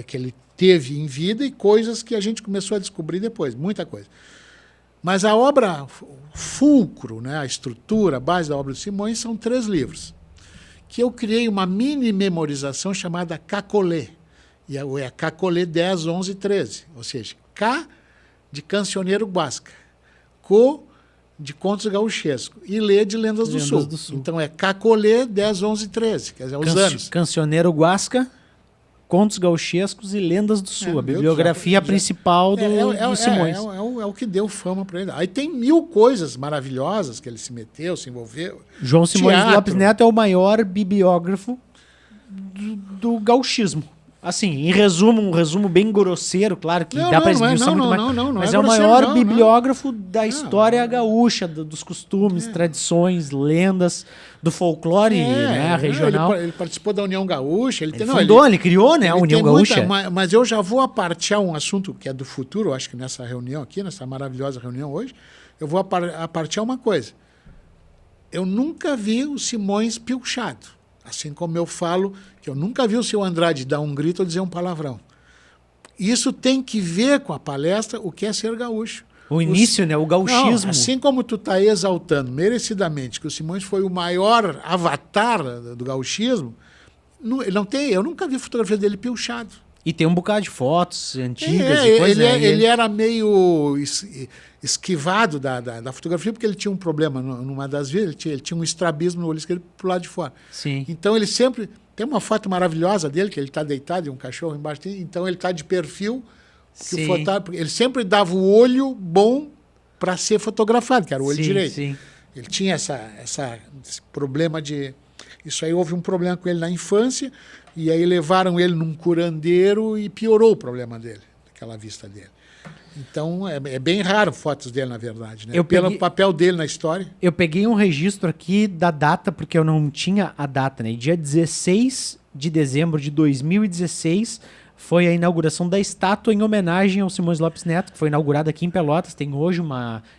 que ele teve em vida e coisas que a gente começou a descobrir depois, muita coisa. Mas a obra fulcro, né, a estrutura, a base da obra do Simões, são 3 livros, que eu criei uma mini memorização chamada Cacolê. E é Cacolê 10, 11 e 13. Ou seja, K de Cancioneiro Guasca, Co de Contos Gauchescos e Lê de Lendas do Sul. Então é Cacolê 10, 11 e 13, quer dizer, os anos. Cancioneiro Guasca, Contos Gauchescos e Lendas do Sul, a bibliografia principal do Simões. É o que deu fama para ele. Aí tem 1000 coisas maravilhosas que ele se meteu, se envolveu. João Simões Lopes Neto é o maior bibliógrafo do gauchismo. Assim, em resumo, um resumo bem grosseiro, claro que dá para esmiuçar muito mais. Mas é o maior bibliógrafo da história gaúcha, dos costumes, tradições, lendas, do folclore regional. Ele participou da União Gaúcha. Ele criou, né, a União Gaúcha. Mas eu já vou apartear um assunto que é do futuro, acho que nessa reunião aqui, nessa maravilhosa reunião hoje, eu vou apartear uma coisa. Eu nunca vi o Simões pilchado. Assim como eu falo que eu nunca vi o seu Andrade dar um grito ou dizer um palavrão. Isso tem que ver com a palestra o que é ser gaúcho. O início, né? O gauchismo. Não, assim como tu está exaltando merecidamente que o Simões foi o maior avatar do gauchismo, ele não tem, eu nunca vi fotografia dele pilchado. E tem um bocado de fotos antigas e coisas. Ele era meio esquivado da fotografia, porque ele tinha um problema numa das vezes, ele tinha um estrabismo no olho esquerdo pro lado de fora. Sim. Então ele sempre... Tem uma foto maravilhosa dele, que ele está deitado e um cachorro embaixo dele, então ele está de perfil. Que ele sempre dava o olho bom para ser fotografado, que era o olho direito. Sim. Ele tinha esse problema de... Isso aí, houve um problema com ele na infância, e aí levaram ele num curandeiro e piorou o problema dele, aquela vista dele. Então, é bem raro fotos dele, na verdade, né? Pelo papel dele na história. Eu peguei um registro aqui da data, porque eu não tinha a data, né? Dia 16 de dezembro de 2016 foi a inauguração da estátua em homenagem ao Simões Lopes Neto, que foi inaugurada aqui em Pelotas. Tem hoje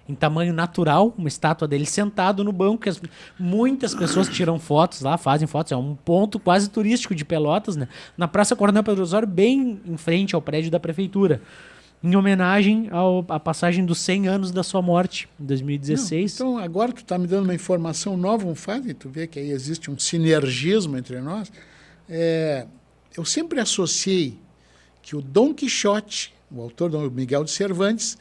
em tamanho natural, uma estátua dele sentado no banco, que muitas pessoas tiram fotos lá, fazem fotos. É um ponto quase turístico de Pelotas, né? Na Praça Coronel Pedro Osório, bem em frente ao prédio da prefeitura, em homenagem à passagem dos 100 anos da sua morte, em 2016. Não, então, agora tu está me dando uma informação nova, um fato, e tu vê que aí existe um sinergismo entre nós. Eu sempre associei que o Dom Quixote, o autor Dom Miguel de Cervantes,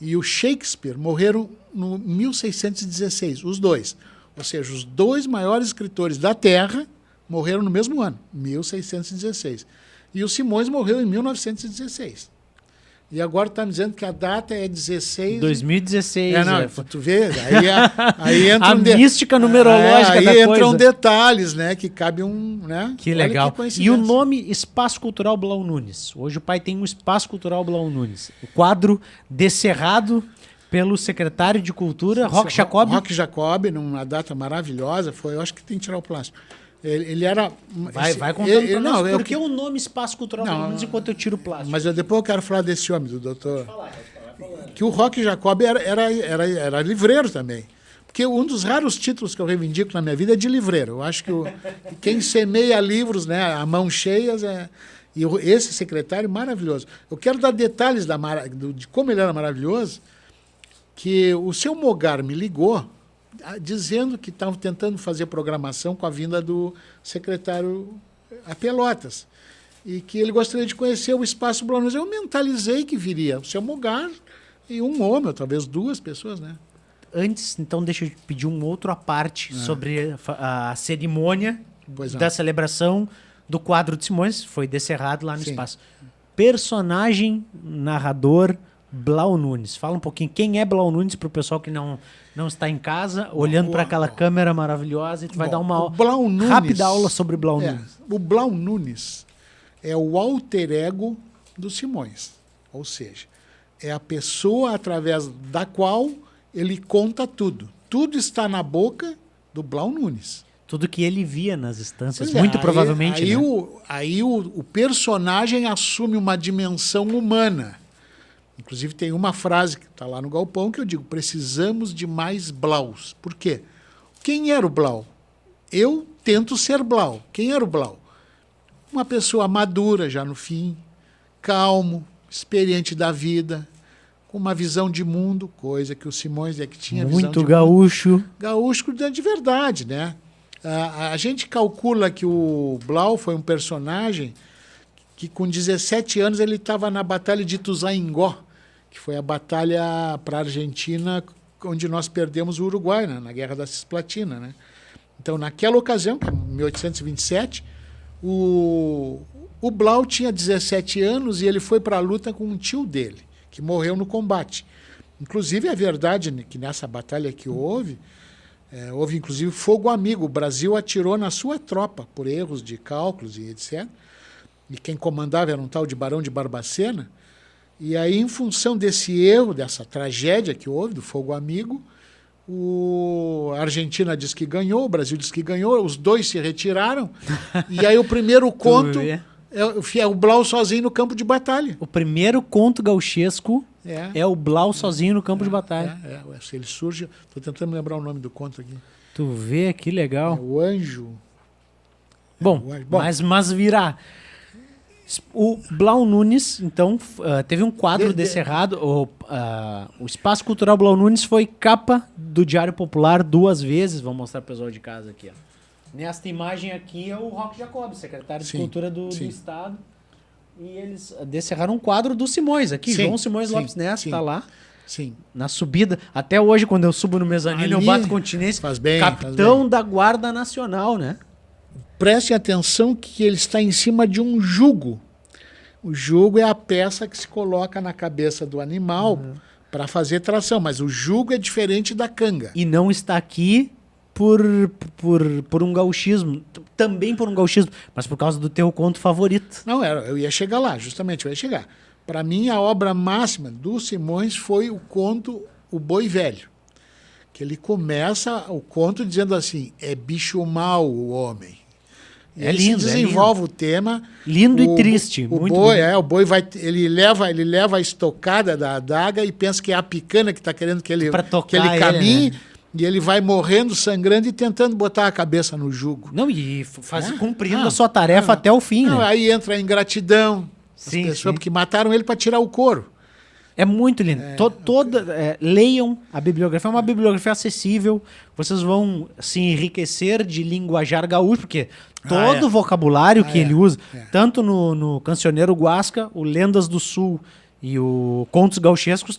e o Shakespeare morreram no 1616, os dois. Ou seja, os dois maiores escritores da Terra morreram no mesmo ano, 1616. E o Simões morreu em 1916. E agora está me dizendo que a data é 16... 2016. Tu vê, aí entra a mística numerológica da coisa. Aí entram detalhes, né, que cabe né? Que legal. E o nome Espaço Cultural Blau Nunes. Hoje o pai tem um Espaço Cultural Blau Nunes. O quadro descerrado pelo secretário de Cultura, Roque Jacob. Roque Jacob, numa data maravilhosa, eu acho que tem que tirar o plástico. Ele era... Vai contando pra nós, por que o nome Espaço Cultural Blau Nunes enquanto eu tiro o plástico? Mas depois eu quero falar desse homem, do doutor... Que o Roque Jacob era livreiro também. Porque um dos raros títulos que eu reivindico na minha vida é de livreiro. Eu acho que quem semeia livros, né, a mão cheias, e esse secretário maravilhoso. Eu quero dar detalhes de como ele era maravilhoso, que o seu Mogar me ligou dizendo que estavam tentando fazer programação com a vinda do secretário a Pelotas e que ele gostaria de conhecer o Espaço Blau Nunes. Eu mentalizei que viria o seu Mogar e um homem, ou talvez duas pessoas, né? Antes, então, deixa eu pedir um outro à parte sobre a cerimônia da celebração do quadro de Simões, foi descerrado lá no Espaço. Personagem, narrador, Blau Nunes. Fala um pouquinho, quem é Blau Nunes para o pessoal que não está em casa, olhando para aquela câmera maravilhosa, e tu vai dar uma rápida aula sobre Blau Nunes. O Blau Nunes é o alter ego do Simões. Ou seja, é a pessoa através da qual ele conta tudo. Tudo está na boca do Blau Nunes. Tudo que ele via nas estâncias, muito provavelmente. Aí o personagem assume uma dimensão humana. Inclusive tem uma frase que está lá no galpão que eu digo, precisamos de mais Blaus. Por quê? Quem era o Blau? Eu tento ser Blau. Quem era o Blau? Uma pessoa madura já no fim, calmo, experiente da vida, com uma visão de mundo, coisa que o Simões é que tinha visão de mundo. Muito gaúcho. Gaúcho de verdade, né? A gente calcula que o Blau foi um personagem que com 17 anos ele estava na Batalha de Ituzaingó, que foi a batalha para a Argentina, onde nós perdemos o Uruguai, né, na Guerra da Cisplatina, né? Então, naquela ocasião, em 1827, o Blau tinha 17 anos e ele foi para a luta com um tio dele, que morreu no combate. Inclusive, é verdade que nessa batalha que houve inclusive fogo amigo. O Brasil atirou na sua tropa por erros de cálculos e etc. E quem comandava era um tal de Barão de Barbacena. E aí, em função desse erro, dessa tragédia que houve, do fogo amigo, a Argentina diz que ganhou, o Brasil diz que ganhou, os dois se retiraram. E aí o primeiro conto é o Blau sozinho no campo de batalha. O primeiro conto gauchesco é o Blau sozinho no campo de batalha. Ele surge... Estou tentando me lembrar o nome do conto aqui. Tu vê, que legal. O Anjo. Bom, mas virá. O Blau Nunes, então, teve um quadro descerrado. O Espaço Cultural Blau Nunes foi capa do Diário Popular 2 vezes. Vou mostrar para o pessoal de casa aqui. Ó. Nesta imagem aqui é o Roque Jacob, secretário de Cultura do Estado. E eles descerraram um quadro do Simões aqui. João Simões Lopes Neto está lá. Sim. Na subida. Até hoje, quando eu subo no mezanino, eu bato continência. Capitão da Guarda Nacional, né? Prestem atenção que ele está em cima de um jugo. O jugo é a peça que se coloca na cabeça do animal para fazer tração, mas o jugo é diferente da canga. E não está aqui por um gauchismo, também por um gauchismo, mas por causa do teu conto favorito. Não, eu ia chegar lá, justamente, eu ia chegar. Para mim, a obra máxima do Simões foi o conto O Boi Velho, que ele começa o conto dizendo assim, é bicho mau o homem. É ele lindo, desenvolve o tema. Lindo e triste. O muito boi, bonito. o boi ele leva a estocada da adaga e pensa que é a picana que está querendo que ele caminhe, né? E ele vai morrendo, sangrando e tentando botar a cabeça no jugo. Não, e cumprindo a sua tarefa até o fim. Não, né? aí entra a ingratidão. Sim, as pessoas sim. que mataram ele para tirar o couro. É muito lindo. Leiam a bibliografia, é uma bibliografia acessível. Vocês vão se enriquecer de linguajar gaúcho, porque todo o vocabulário que ele usa, tanto no Cancioneiro Guasca, o Lendas do Sul e o Contos Gauchescos,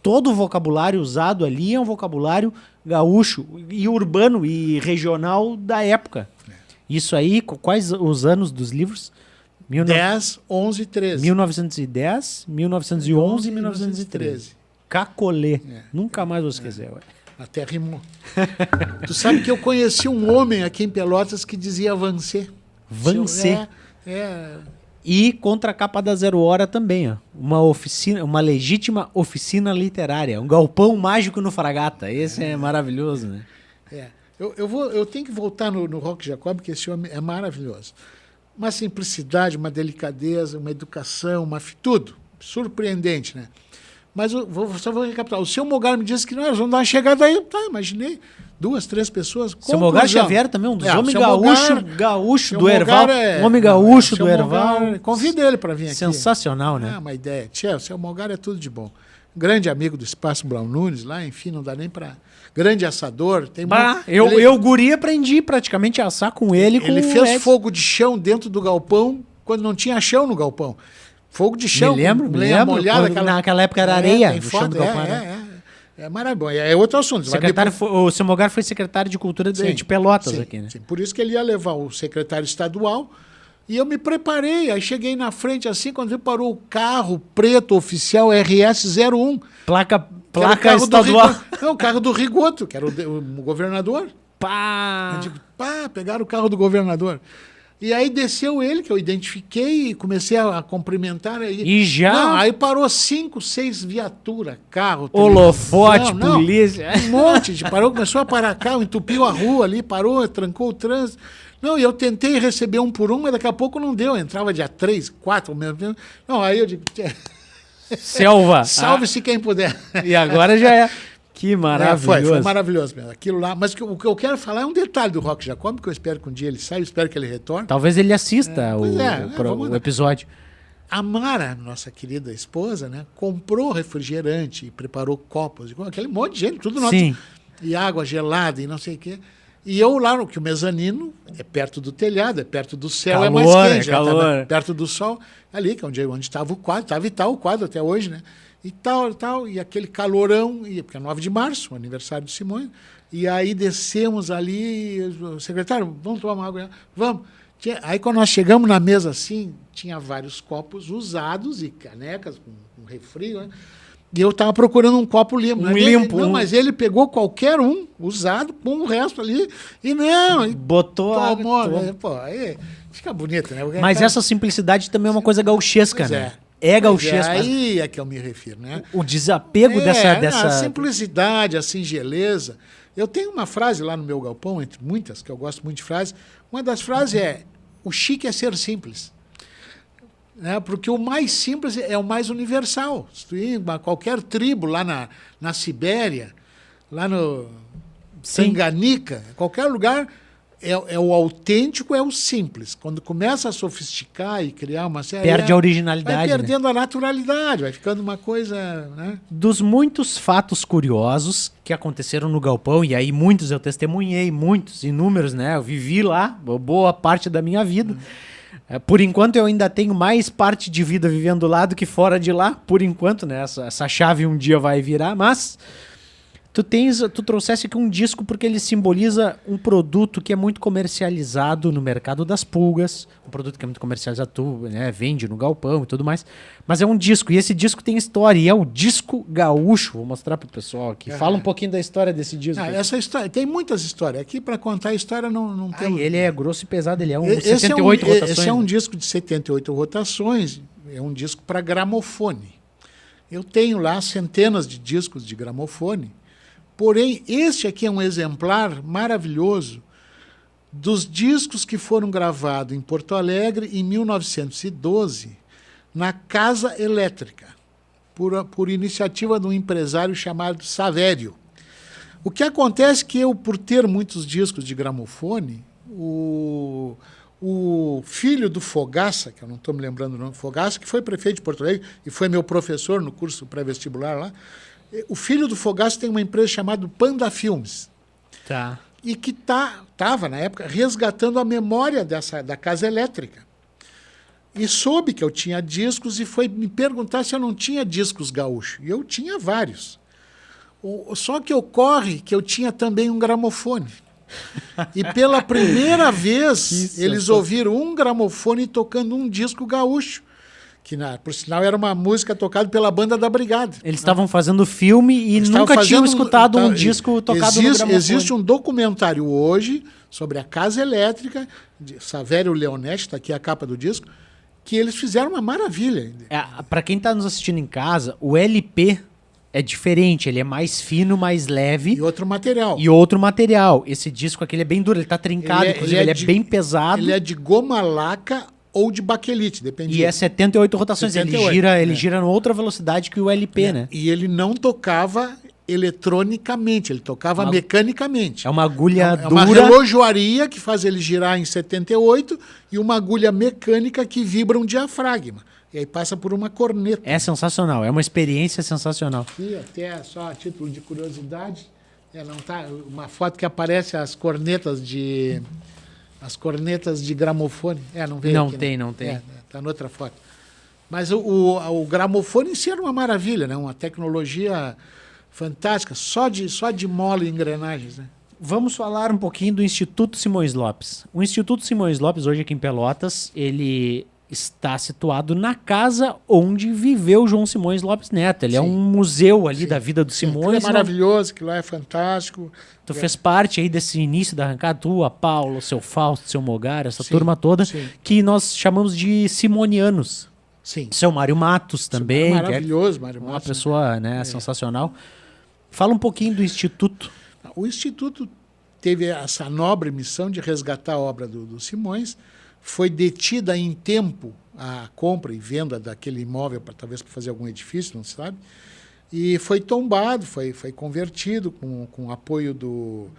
todo o vocabulário usado ali é um vocabulário gaúcho e urbano e regional da época. Isso aí, quais os anos dos livros? 10, 11, 13. 1910, 1911 e 1913. Cacolê. Nunca mais vou esquecer. Até rimou. Tu sabe que eu conheci um homem aqui em Pelotas que dizia Vancê. Vancê. E contra a capa da Zero Hora também, ó. Uma legítima oficina literária. Um galpão mágico no Fragata. Esse é maravilhoso, né? Eu tenho que voltar no Roque Jacob, porque esse homem é maravilhoso. Uma simplicidade, uma delicadeza, uma educação, tudo. Surpreendente, né? Mas só vou recapitular. O seu Mogar me disse que nós vamos dar uma chegada aí. Tá, imaginei. 2, 3 pessoas. Seu Mogar Xavier também, um dos homens gaúcho do Erval. Um homem gaúcho do Erval. Convida ele para vir aqui. Sensacional, né? Uma ideia. O seu Mogar é tudo de bom. Grande amigo do Espaço Brown Nunes, lá, enfim, não dá nem para... Grande assador. Eu guri aprendi praticamente a assar com ele. Ele fez fogo de chão dentro do galpão quando não tinha chão no galpão. Fogo de chão. Me lembro. Naquela época era areia. No chão do galpão. É maravilhoso. É outro assunto. O seu Mogar foi secretário de Cultura de Pelotas aqui, né? Sim. Por isso que ele ia levar o secretário estadual. E eu me preparei. Aí cheguei na frente assim, quando ele parou o carro preto oficial RS-01. Placa estadual. O carro do Rigoto, que era o governador. Pá! Eu digo, pegaram o carro do governador. E aí desceu ele, que eu identifiquei, e comecei a cumprimentar. E já? Não, aí parou 5, 6 viaturas, carro. Holofote, polícia. Um monte. Começou a parar carro, entupiu a rua ali, parou, trancou o trânsito. Não, e eu tentei receber um por um, mas daqui a pouco não deu. Entrava dia 3, 4 mesmo tempo. Não, aí eu digo... Selva. Salve-se quem puder. E agora já é. Que maravilhoso. Foi maravilhoso mesmo. Aquilo lá. Mas o que eu quero falar é um detalhe do Roque Jacob, que eu espero que um dia ele saia, eu espero que ele retorne. Talvez ele assista o episódio. A Mara, nossa querida esposa, né, comprou refrigerante e preparou copos, aquele monte de gente, tudo nosso. Sim. E água gelada e não sei o quê. E eu lá, que o mezanino é perto do telhado, é perto do céu, calor, é mais quente. calor. Perto do sol, ali, que é onde estava o quadro, estava e tal o quadro até hoje, né? E tal, e aquele calorão, porque é 9 de março, o aniversário do Simões, e aí descemos ali, o secretário, vamos tomar uma água? Vamos. Aí quando nós chegamos na mesa assim, tinha vários copos usados e canecas com refri, né? E eu estava procurando um copo limpo. Mas ele pegou qualquer um usado, com o resto ali, e não... Botou aí fica bonito, né? Mas essa simplicidade também é uma coisa gauchesca, né? É gauchesco. Aí é que eu me refiro, né? O desapego dessa... A simplicidade, a singeleza. Eu tenho uma frase lá no meu galpão, entre muitas, que eu gosto muito de frases. Uma das frases é, o chique é ser simples. Né? Porque o mais simples é o mais universal. Se tu ir a qualquer tribo lá na Sibéria, lá no Tanganica, qualquer lugar... É o autêntico, é o simples. Quando começa a sofisticar e criar uma série... Perde a originalidade. Vai perdendo a naturalidade, vai ficando uma coisa... Né? Dos muitos fatos curiosos que aconteceram no galpão, e aí muitos eu testemunhei, muitos, inúmeros, né? Eu vivi lá boa parte da minha vida. Por enquanto eu ainda tenho mais parte de vida vivendo lá do que fora de lá, por enquanto, né? Essa chave um dia vai virar, mas... Tu trouxesse aqui um disco porque ele simboliza um produto que é muito comercializado no mercado das pulgas, um produto que é muito comercializado, tu, né, vende no galpão e tudo mais, mas é um disco, e esse disco tem história, e é o disco gaúcho. Vou mostrar pro pessoal aqui. Fala um pouquinho da história desse disco. Essa história, tem muitas histórias. Aqui para contar a história não tem... Ele é grosso e pesado, ele é um Esse 78 rotações. Esse é um disco de 78 rotações, é um disco para gramofone. Eu tenho lá centenas de discos de gramofone, porém, este aqui é um exemplar maravilhoso dos discos que foram gravados em Porto Alegre em 1912, na Casa Elétrica, por iniciativa de um empresário chamado Savério. O que acontece é que eu, por ter muitos discos de gramofone, o filho do Fogaça, que eu não estou me lembrando o nome, Fogaça, que foi prefeito de Porto Alegre e foi meu professor no curso pré-vestibular lá, o filho do Fogaça tem uma empresa chamada Panda Filmes. Tá. E que estava, na época, resgatando a memória da Casa Elétrica. E soube que eu tinha discos e foi me perguntar se eu não tinha discos gaúchos. E eu tinha vários. Só que ocorre que eu tinha também um gramofone. E pela primeira vez eles ouviram um gramofone tocando um disco gaúcho, que por sinal era uma música tocada pela Banda da Brigada. Eles estavam fazendo filme e nunca tinham escutado um disco tocado no gramofone. Existe um documentário hoje sobre a Casa Elétrica, de Savério Leonetti, está aqui a capa do disco, que eles fizeram uma maravilha. Para quem está nos assistindo em casa, o LP é diferente, ele é mais fino, mais leve. E outro material. Esse disco aqui ele é bem duro, ele tá trincado, inclusive ele é bem pesado. Ele é de goma laca ou de baquelite, depende. E é 78 rotações, 78, ele gira em outra velocidade que o LP, né? E ele não tocava eletronicamente, ele tocava mecanicamente. É uma agulha dura. É uma relojoaria que faz ele girar em 78 e uma agulha mecânica que vibra um diafragma. E aí passa por uma corneta. É sensacional, é uma experiência sensacional. E até só a título de curiosidade, não tá, uma foto que aparece as cornetas de gramofone. Não veio não aqui, tem, né? Não tem. Tá noutra foto. Mas o gramofone em si era uma maravilha, né? Uma tecnologia fantástica, só de mola e engrenagens, né? Vamos falar um pouquinho do Instituto Simões Lopes. O Instituto Simões Lopes, hoje aqui em Pelotas, ele está situado na casa onde viveu João Simões Lopes Neto. Ele é um museu ali da vida do Simões. É maravilhoso, que lá é fantástico. Tu fez parte aí desse início da arrancada, tu, a Paulo, o seu Fausto, o seu Mogar, essa turma toda, que nós chamamos de simonianos. Sim. Seu Mário Matos também. Maravilhoso, Mário Matos. Uma pessoa sensacional. Fala um pouquinho do Instituto. O Instituto teve essa nobre missão de resgatar a obra do Simões. Foi detida em tempo a compra e venda daquele imóvel, talvez para fazer algum edifício, não se sabe. E foi tombado, foi convertido com o apoio do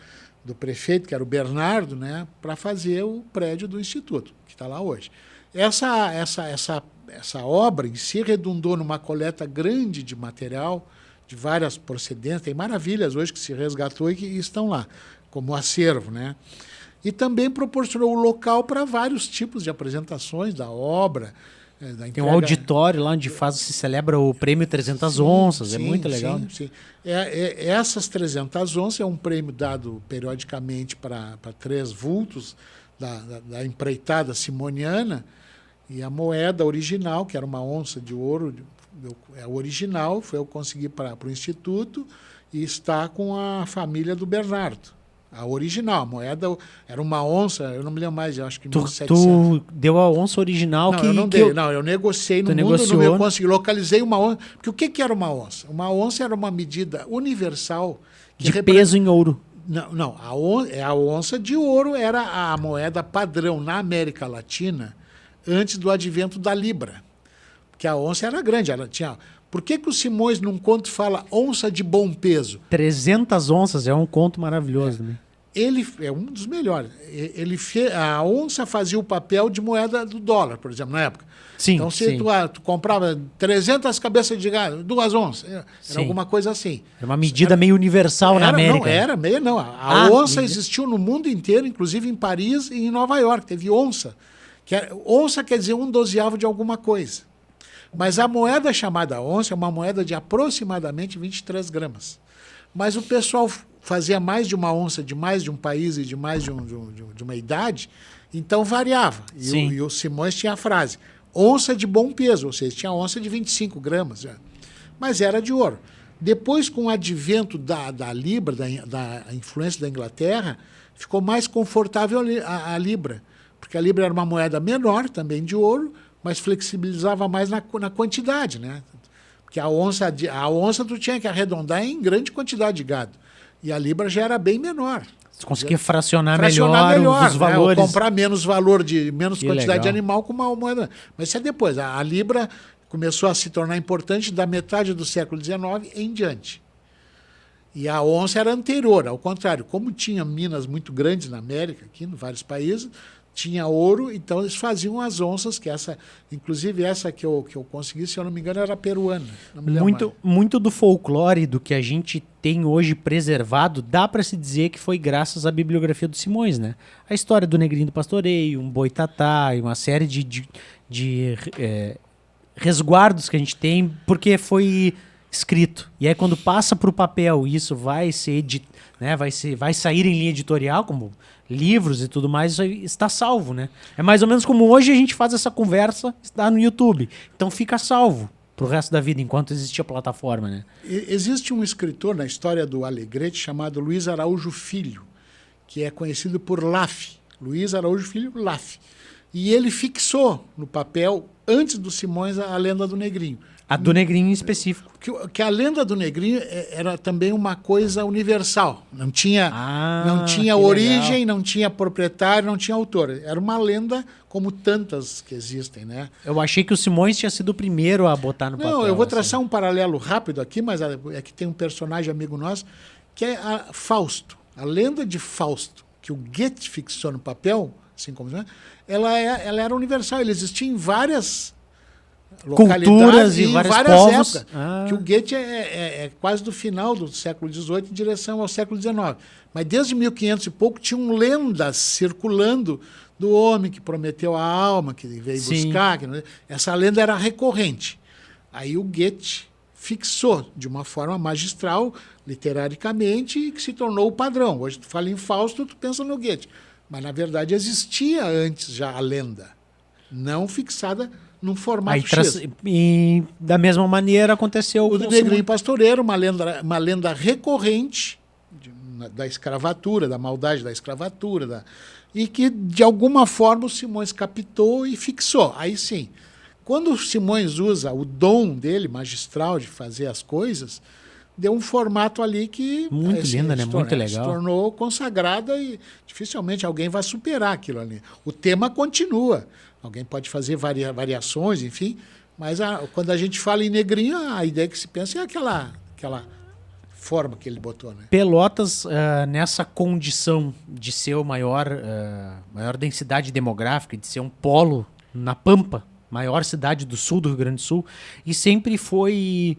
prefeito, que era o Bernardo, né, para fazer o prédio do Instituto, que está lá hoje. Essa obra em si redundou numa coleta grande de material, de várias procedências. Tem maravilhas hoje que se resgatou e que estão lá, como acervo, né? E também proporcionou o local para vários tipos de apresentações da obra. Tem um auditório lá onde se celebra o prêmio 300 onças, é muito legal. Sim. Essas 300 onças é um prêmio dado periodicamente para 3 vultos da empreitada simoniana, e a moeda original, que era uma onça de ouro, é o original, eu consegui para o Instituto, e está com a família do Bernardo. A original, a moeda era uma onça, eu não me lembro mais, eu acho que 1700. Tu deu a onça original não, que... eu não dei, eu negociei no mundo, eu consegui, localizei uma onça. Porque o que era uma onça? Uma onça era uma medida universal. De peso em ouro. Não, a onça de ouro era a moeda padrão na América Latina antes do advento da Libra. Porque a onça era grande, ela tinha... Por que o Simões, num conto, fala onça de bom peso? 300 onças, é um conto maravilhoso. Né? Ele é um dos melhores. A onça fazia o papel de moeda do dólar, por exemplo, na época. Sim, então, se tu comprava 300 cabeças de gado, 2 onças, era alguma coisa assim. Era uma medida meio universal na América. Não. A onça existiu no mundo inteiro, inclusive em Paris e em Nova York. Teve onça. Onça quer dizer 1/12 de alguma coisa. Mas a moeda chamada onça é uma moeda de aproximadamente 23 gramas. mas o pessoal fazia mais de uma onça de mais de um país e de mais de uma idade, então variava. E o Simões tinha a frase, onça de bom peso, ou seja, tinha onça de 25 gramas, mas era de ouro. Depois, com o advento da Libra, da influência da Inglaterra, ficou mais confortável a Libra, porque a Libra era uma moeda menor, também de ouro, mas flexibilizava mais na quantidade, né? Porque a onça tu tinha que arredondar em grande quantidade de gado, e a Libra já era bem menor. Você conseguia fracionar melhor os valores. Ou comprar menos valor, menos Que quantidade legal. de animal com uma moeda. Mas isso é depois. A Libra começou a se tornar importante da metade do século XIX em diante. E a onça era anterior, ao contrário. Como tinha minas muito grandes na América, aqui em vários países, tinha ouro, então eles faziam as onças, que inclusive essa que eu consegui, se eu não me engano, era peruana. Não me lembro mais. Muito do folclore, do que a gente tem hoje preservado, dá para se dizer que foi graças à bibliografia do Simões, né? A história do Negrinho do Pastoreio, um boitatá, e uma série de resguardos que a gente tem, porque foi escrito. E aí quando passa para o papel, isso vai ser vai sair em linha editorial, como livros e tudo mais, isso aí está salvo, né? É mais ou menos como hoje a gente faz essa conversa, está no YouTube. Então fica salvo pro resto da vida, enquanto existia a plataforma, né? Existe um escritor na história do Alegrete chamado Luiz Araújo Filho, que é conhecido por Laf. Luiz Araújo Filho, Laf. E ele fixou no papel, antes do Simões, a lenda do Negrinho. A do Negrinho em específico. Que a lenda do Negrinho era também uma coisa universal. Não tinha origem, legal. Não tinha proprietário, não tinha autor. Era uma lenda como tantas que existem, né? Eu achei que o Simões tinha sido o primeiro a botar no papel. Não, eu vou traçar um paralelo rápido aqui, mas é que tem um personagem amigo nosso, que é Fausto. A lenda de Fausto, que o Goethe fixou no papel, assim como ela era universal. Ele existia em várias culturas e vários povos. Épocas, que o Goethe é quase do final do século XVIII em direção ao século XIX. Mas desde 1500 e pouco tinham lendas circulando do homem que prometeu a alma, que veio buscar. Essa lenda era recorrente. Aí o Goethe fixou de uma forma magistral, literaricamente, que se tornou o padrão. Hoje tu fala em Fausto, tu pensa no Goethe. Mas, na verdade, existia antes já a lenda, não fixada num formato X. E da mesma maneira aconteceu o do Negrinho Pastoreiro, uma lenda recorrente da escravatura, da maldade da escravatura, e que, de alguma forma, o Simões captou e fixou. Aí sim, quando o Simões usa o dom dele, magistral, de fazer as coisas, deu um formato ali que... Muito linda, né? Muito legal. Se tornou consagrada e dificilmente alguém vai superar aquilo ali. O tema continua. Alguém pode fazer variações, enfim, mas quando a gente fala em Negrinho, a ideia que se pensa é aquela forma que ele botou, né? Pelotas, nessa condição de ser o maior densidade demográfica, de ser um polo na Pampa, maior cidade do sul do Rio Grande do Sul, e sempre foi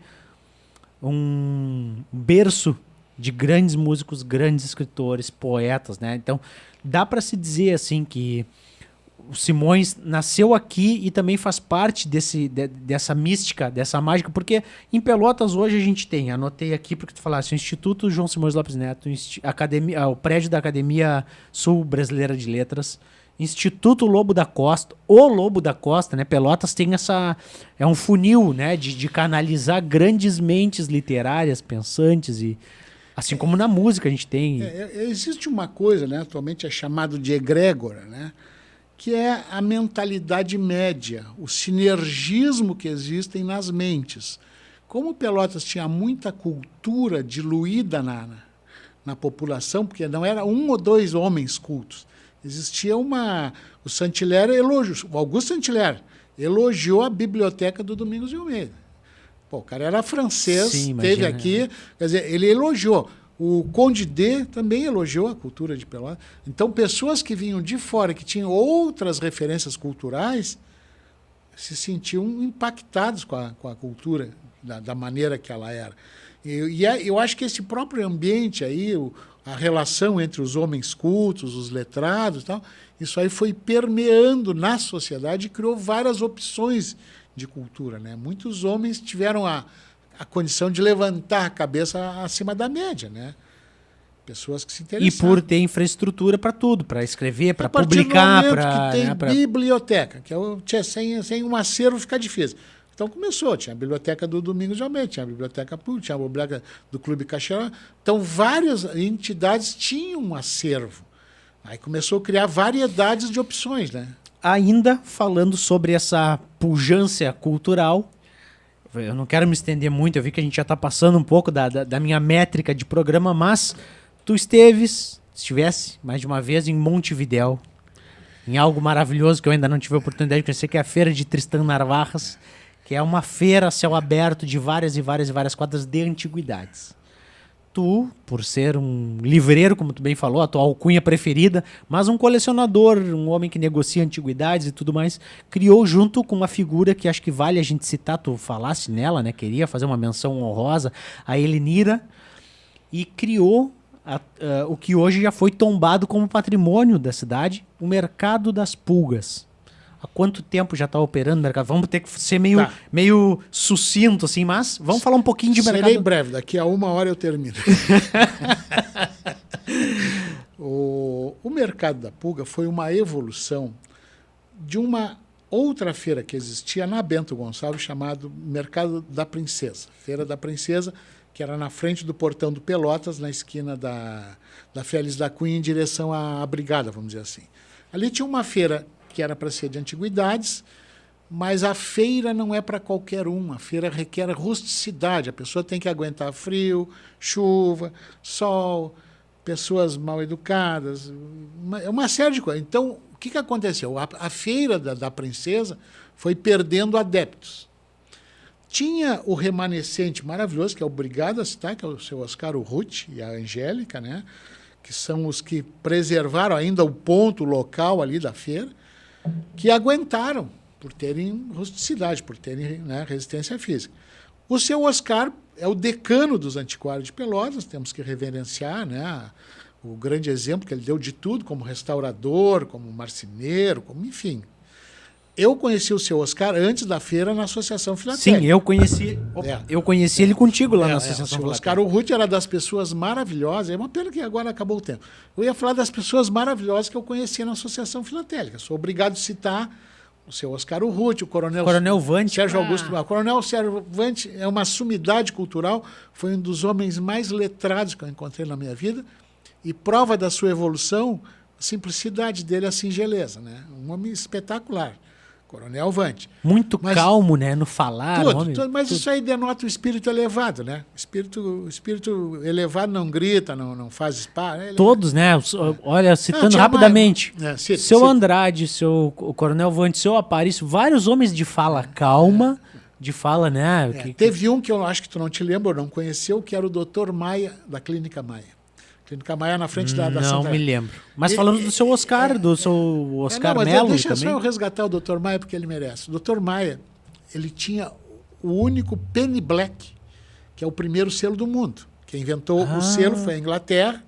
um berço de grandes músicos, grandes escritores, poetas, né? Então, dá para se dizer assim que o Simões nasceu aqui e também faz parte dessa mística, dessa mágica, porque em Pelotas hoje a gente tem, anotei aqui porque tu falaste, o Instituto João Simões Lopes Neto, o prédio da Academia Sul Brasileira de Letras, Instituto Lobo da Costa, o Lobo da Costa, né? Pelotas tem é um funil, né? De canalizar grandes mentes literárias, pensantes, e assim como na música a gente tem. Existe uma coisa, né? Atualmente é chamado de egrégora, né? Que é a mentalidade média, o sinergismo que existem nas mentes. Como Pelotas tinha muita cultura diluída na população, porque não era um ou dois homens cultos, existia o Saint-Hilaire o Augusto Saint-Hilaire elogiou a biblioteca do Domingos de Almeida. Pô, o cara era francês, esteve aqui, quer dizer, ele elogiou. O Conde D também elogiou a cultura de Pelotas. Então, pessoas que vinham de fora, que tinham outras referências culturais, se sentiam impactados com a cultura, da maneira que ela era. Eu acho que esse próprio ambiente aí, a relação entre os homens cultos, os letrados e tal, isso aí foi permeando na sociedade e criou várias opções de cultura, né? Muitos homens tiveram a condição de levantar a cabeça acima da média, né? Pessoas que se E interessaram. por ter infraestrutura para tudo, para escrever, para A partir do publicar, momento para... que tem biblioteca, que sem um acervo fica difícil. Então começou, tinha a biblioteca do Domingos de Almeida, tinha a biblioteca pública, tinha a biblioteca do Clube Caxerá. Então várias entidades tinham um acervo. Aí começou a criar variedades de opções, né? Ainda falando sobre essa pujança cultural, eu não quero me estender muito, eu vi que a gente já está passando um pouco da minha métrica de programa, mas tu estivesse mais de uma vez em Montevidéu, em algo maravilhoso que eu ainda não tive a oportunidade de conhecer, que é a Feira de Tristão Narvarras, que é uma feira a céu aberto de várias quadras de antiguidades. Tu, por ser um livreiro, como tu bem falou, a tua alcunha preferida, mas um colecionador, um homem que negocia antiguidades e tudo mais, criou junto com uma figura que acho que vale a gente citar, tu falasse nela, né? Queria fazer uma menção honrosa, a Elenira, e criou o que hoje já foi tombado como patrimônio da cidade, o Mercado das Pulgas. Há quanto tempo já está operando o mercado? Vamos ter que ser meio sucinto, assim, mas vamos falar um pouquinho de mercado. Serei breve, daqui a 1 hora eu termino. O Mercado da Pulga foi uma evolução de uma outra feira que existia na Bento Gonçalves, chamado Mercado da Princesa. Feira da Princesa, que era na frente do Portão do Pelotas, na esquina da Félix da Cunha, em direção à Brigada, vamos dizer assim. Ali tinha uma feira que era para ser de antiguidades, mas a feira não é para qualquer um. A feira requer rusticidade. A pessoa tem que aguentar frio, chuva, sol, pessoas mal educadas, uma série de coisas. Então, o que aconteceu? A feira da Princesa foi perdendo adeptos. Tinha o remanescente maravilhoso, que é obrigado a citar, que é o seu Oscar Urruti e a Angélica, né? Que são os que preservaram ainda o ponto local ali da feira, que aguentaram por terem rusticidade, por terem, né, resistência física. O seu Oscar é o decano dos antiquários de Pelotas, temos que reverenciar, né, o grande exemplo que ele deu de tudo, como restaurador, como marceneiro, como enfim. Eu conheci o seu Oscar antes da feira na Associação Filatélica. Sim, eu conheci ele contigo lá na Associação Filatélica. O Filatélica. Oscar Urruti era das pessoas maravilhosas, é uma pena que agora acabou o tempo. Eu ia falar das pessoas maravilhosas que eu conheci na Associação Filatélica. Sou obrigado a citar o seu Oscar Urruti, o Coronel Vante. Sérgio Augusto. O Coronel Sérgio Vante é uma sumidade cultural, foi um dos homens mais letrados que eu encontrei na minha vida, e prova da sua evolução, a simplicidade dele, a singeleza, né? Um homem espetacular. Coronel Vante. Muito calmo, né? No falar. Mas isso aí denota o espírito elevado, né? O espírito elevado não grita, não faz spa. Todos, né? Olha, citando rapidamente. Seu Andrade, o Coronel Vante, seu Aparício, vários homens de fala calma, de fala, né? Teve um que eu acho que tu não te lembra, ou não conheceu, que era o Dr. Maia, da Clínica Maia. Clínica Maia na frente da Não Santa... me lembro. Mas falando do seu Oscar, do seu Oscar Melo deixa também. Só eu resgatar o Dr. Maia, porque ele merece. O Dr. Maia, ele tinha o único Penny Black, que é o primeiro selo do mundo. Quem inventou o selo foi a Inglaterra,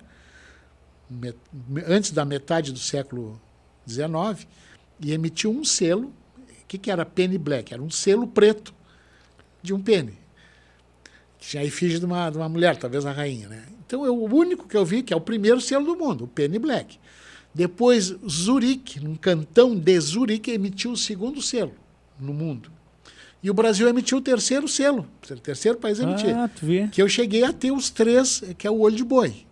antes da metade do século XIX, e emitiu um selo. O que era Penny Black? Era um selo preto de um penny. Que tinha a efígie de uma mulher, talvez a rainha, né? Então, o único que eu vi, que é o primeiro selo do mundo, o Penny Black. Depois, Zurique, num cantão de Zurique, emitiu o segundo selo no mundo. E o Brasil emitiu o terceiro selo, o terceiro país a emitir. Tu vê. Que eu cheguei a ter os 3, que é o Olho de Boi,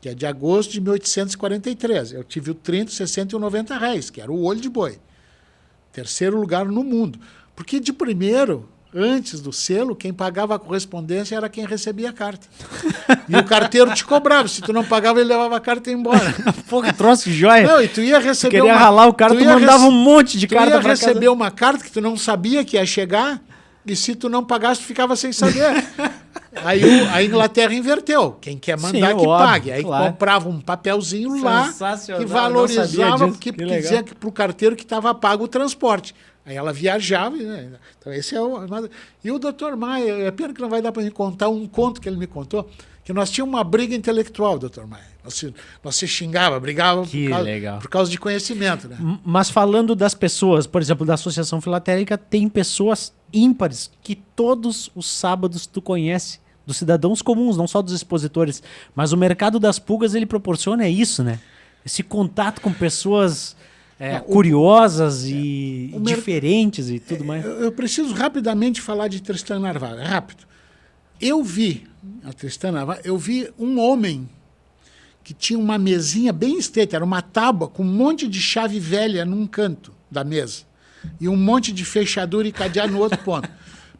que é de agosto de 1843. Eu tive o 30, 60 e o 90 reais, que era o Olho de Boi. Terceiro lugar no mundo. Porque de primeiro... Antes do selo, quem pagava a correspondência era quem recebia a carta. E o carteiro te cobrava. Se tu não pagava, ele levava a carta e ia embora. Pô, que troço de joia. Não, e tu ia receber queria ralar o cara, tu mandava um monte de carta pra casa. Tu ia receber uma carta que tu não sabia que ia chegar, e se tu não pagasse, tu ficava sem saber. Aí a Inglaterra inverteu. Quem quer mandar, que pague. Aí comprava um papelzinho lá que valorizava, que dizia para o carteiro que estava pago o transporte. Aí ela viajava, né? Então esse é o... E o Dr. Maia, é pena que não vai dar para me contar um conto que ele me contou, que nós tínhamos uma briga intelectual, doutor Maia. Nós se xingava, brigava por causa de conhecimento. Né? Mas falando das pessoas, por exemplo, da Associação Filatélica, tem pessoas ímpares que todos os sábados tu conhece, dos cidadãos comuns, não só dos expositores. Mas o mercado das pulgas, ele proporciona isso, né? Esse contato com pessoas curiosas e diferentes e tudo mais. Eu preciso rapidamente falar de Tristan Narvaez. Rápido. Eu vi um homem que tinha uma mesinha bem estreita, era uma tábua com um monte de chave velha num canto da mesa e um monte de fechadura e cadeado no outro ponto.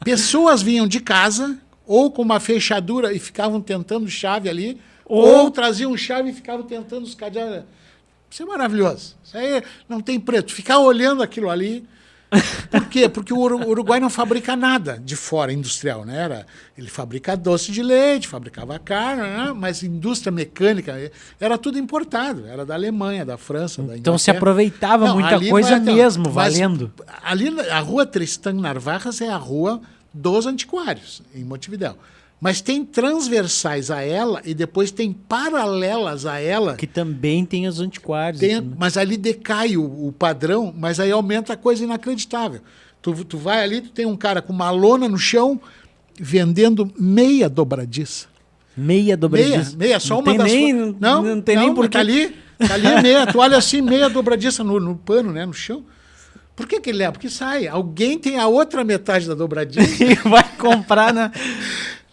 Pessoas vinham de casa ou com uma fechadura e ficavam tentando chave ali, ou traziam chave e ficavam tentando os cadeados. Isso é maravilhoso. Isso aí não tem preço. Ficar olhando aquilo ali. Por quê? Porque o Uruguai não fabrica nada de fora industrial, né? Ele fabrica doce de leite, fabricava carne, né? Mas indústria mecânica era tudo importado. Era da Alemanha, da França, da Inglaterra. Então se aproveitava muita coisa mesmo, valendo. Ali a rua Tristan Narvaez é a rua dos antiquários, em Montevidéu. Mas tem transversais a ela e depois tem paralelas a ela. Que também tem os antiquários. Mas ali decai o padrão, mas aí aumenta a coisa inacreditável. Tu vai ali, tu tem um cara com uma lona no chão vendendo meia dobradiça. Meia dobradiça? Meia, só não uma das... Não tem nem porquê. Tá ali é meia. Tu olha assim, meia dobradiça no pano, né, no chão. Por que ele leva? Porque sai. Alguém tem a outra metade da dobradiça. E vai comprar na...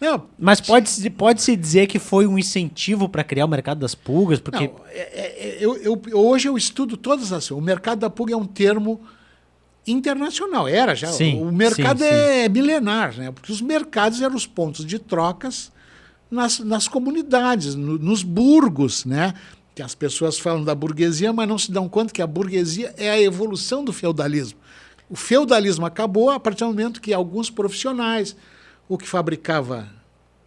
Não, mas pode-se dizer que foi um incentivo para criar o mercado das pulgas? Porque... Não, hoje eu estudo todas as... O mercado da pulga é um termo internacional. Era já. Sim, o mercado sim. é milenar, né? Porque os mercados eram os pontos de trocas nas comunidades, nos burgos, né? Que as pessoas falam da burguesia, mas não se dão conta que a burguesia é a evolução do feudalismo. O feudalismo acabou a partir do momento que alguns profissionais, o que fabricava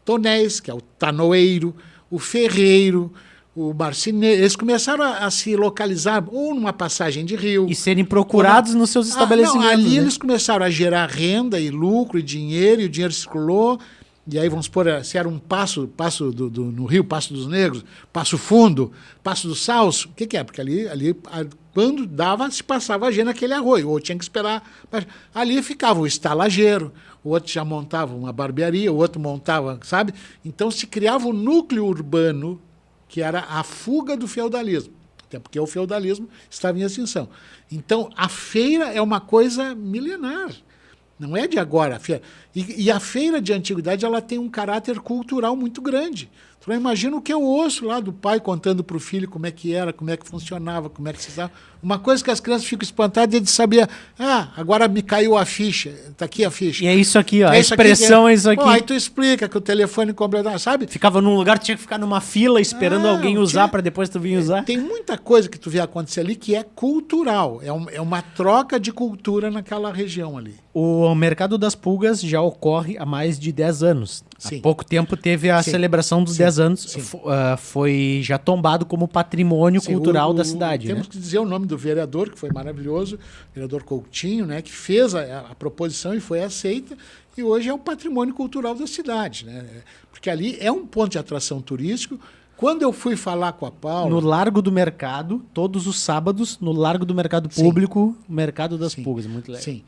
tonéis, que é o tanoeiro, o ferreiro, o marceneiro, eles começaram a se localizar ou numa passagem de rio. E serem procurados nos seus estabelecimentos. Ali, né? Eles começaram a gerar renda e lucro e o dinheiro circulou. E aí, vamos supor, se era um passo no Rio, Passo dos Negros, Passo Fundo, Passo do Salso, o que é? Porque ali quando dava, se passava a gente naquele arroio, ou tinha que esperar. Ali ficava o estalageiro, o outro já montava uma barbearia, o outro montava, sabe? Então se criava o núcleo urbano, que era a fuga do feudalismo, até porque o feudalismo estava em extinção. Então a feira é uma coisa milenar. Não é de agora a feira. E a feira de antiguidade ela tem um caráter cultural muito grande. Tu não imagina o que eu ouço lá do pai contando para o filho como é que era, como é que funcionava, como é que se usava. Uma coisa que as crianças ficam espantadas é de saber, agora me caiu a ficha, está aqui a ficha. E é isso aqui, ó, a expressão é isso aqui. Aí tu explica que o telefone completo, sabe? Ficava num lugar, tinha que ficar numa fila esperando alguém usar para depois tu vir usar. Tem muita coisa que tu vê acontecer ali que é cultural, é uma troca de cultura naquela região ali. O mercado das pulgas já ocorre há mais de 10 anos. Sim. Há pouco tempo teve a celebração dos 10 anos. Foi já tombado como patrimônio cultural da cidade. Temos que dizer o nome do vereador, que foi maravilhoso, o vereador Coutinho, né, que fez a proposição e foi aceita, e hoje é o patrimônio cultural da cidade. Né? Porque ali é um ponto de atração turístico. Quando eu fui falar com a Paula... No Largo do Mercado, todos os sábados, no Largo do Mercado Público, Mercado das Pulgas. Muito legal. Sim.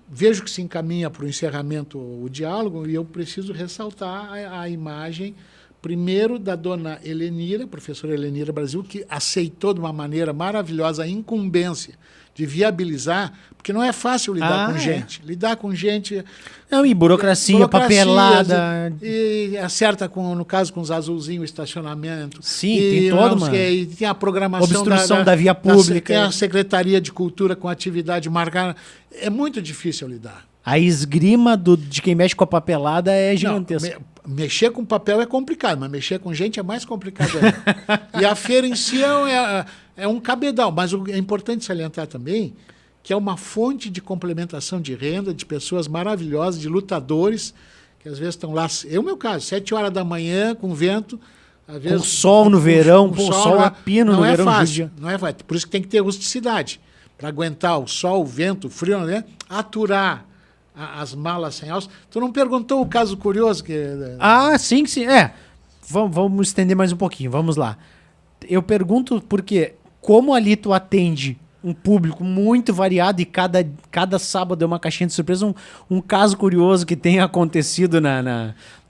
Vejo que se encaminha para o encerramento o diálogo e eu preciso ressaltar a imagem, primeiro, da dona Helenira, professora Helenira Brasil, que aceitou de uma maneira maravilhosa a incumbência de viabilizar, porque não é fácil lidar com gente. Lidar com gente... Não, e burocracia, papelada... E acerta, no caso, com os azulzinhos, estacionamento. Sim, tem toda uma... E tem a programação... Obstrução da via pública. Tem a Secretaria de Cultura com atividade marcada. É muito difícil lidar. A esgrima de quem mexe com a papelada é gigantesca. Mexer com papel é complicado, mas mexer com gente é mais complicado ainda. E a feira em si é um cabedal, mas é importante salientar também que é uma fonte de complementação de renda de pessoas maravilhosas, de lutadores, que às vezes estão lá, meu caso, 7 horas da manhã, com vento, às vezes, com sol no verão, com sol a pino no verão. Não é fácil, por isso que tem que ter rusticidade, para aguentar o sol, o vento, o frio, né? Aturar as malas sem alça. Tu não perguntou o caso curioso que... Sim. vamos estender mais um pouquinho, vamos lá. Eu pergunto porque, como ali tu atende um público muito variado e cada sábado é uma caixinha de surpresa, um caso curioso que tenha acontecido